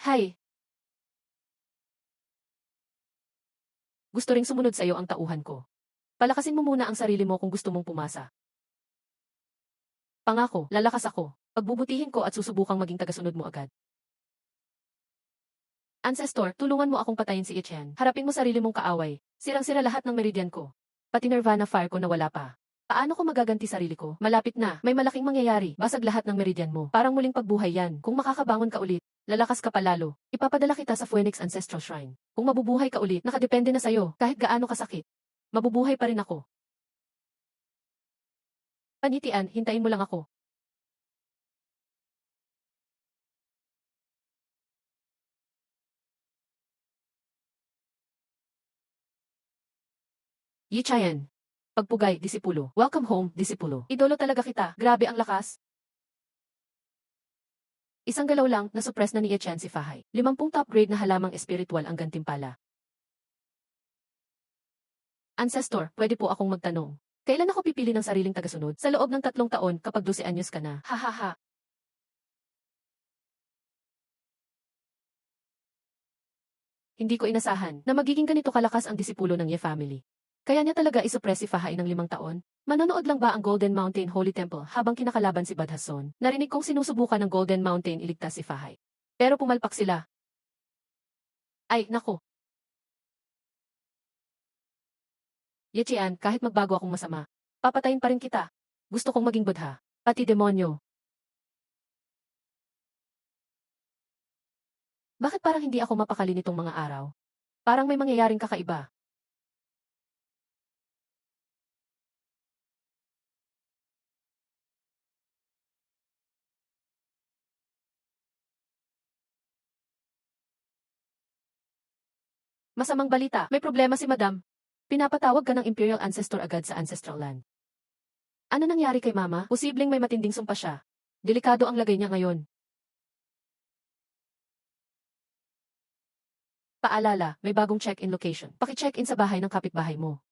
Hay! Gusto ring sumunod sa'yo ang tauhan ko. Palakasin mo muna ang sarili mo kung gusto mong pumasa. Pangako, lalakas ako. Pagbubutihin ko at susubukang maging tagasunod mo agad. Ancestor, tulungan mo akong patayin si Ichen. Harapin mo sarili mong kaaway. Sirang-sira lahat ng meridian ko. Pati Nirvana fire ko na wala pa. Paano ko magaganti sarili ko? Malapit na, may malaking mangyayari. Basag lahat ng meridian mo. Parang muling pagbuhay yan. Kung makakabangon ka ulit, lalakas ka pa lalo. Ipapadala kita sa Phoenix Ancestral Shrine. Kung mabubuhay ka ulit, nakadepende na sa'yo. Kahit gaano kasakit, mabubuhay pa rin ako. Panitian, hintayin mo lang ako. Yi Chayan. Pagpugay, disipulo. Welcome home, disipulo. Idolo talaga kita. Grabe ang lakas. Isang galaw lang, na-suppress na ni Etienne si Fahay. 50 top grade na halamang espiritual ang gantimpala. Ancestor, pwede po akong magtanong. Kailan ako pipili ng sariling tagasunod? Sa loob ng 3 taon kapag 12 anyos ka na. Hahaha. Hindi ko inasahan na magiging ganito kalakas ang disipulo ng Ye family. Kaya niya talaga isuppress si Fahay ng 5 taon? Manonood lang ba ang Golden Mountain Holy Temple habang kinakalaban si Badhason? Narinig kong sinusubukan ng Golden Mountain iligtas si Fahay. Pero pumalpak sila. Ay, nako. Yechian, kahit magbago akong masama, papatayin pa rin kita. Gusto kong maging Buddha. Pati demonyo. Bakit parang hindi ako mapakali nitong mga araw? Parang may mangyayaring kakaiba. Masamang balita, may problema si Madam. Pinapatawag ka ng Imperial Ancestor agad sa Ancestral Land. Ano nangyari kay Mama? Posibleng may matinding sumpa siya. Delikado ang lagay niya ngayon. Paalala, may bagong check-in location. Paki-check-in sa bahay ng kapitbahay mo.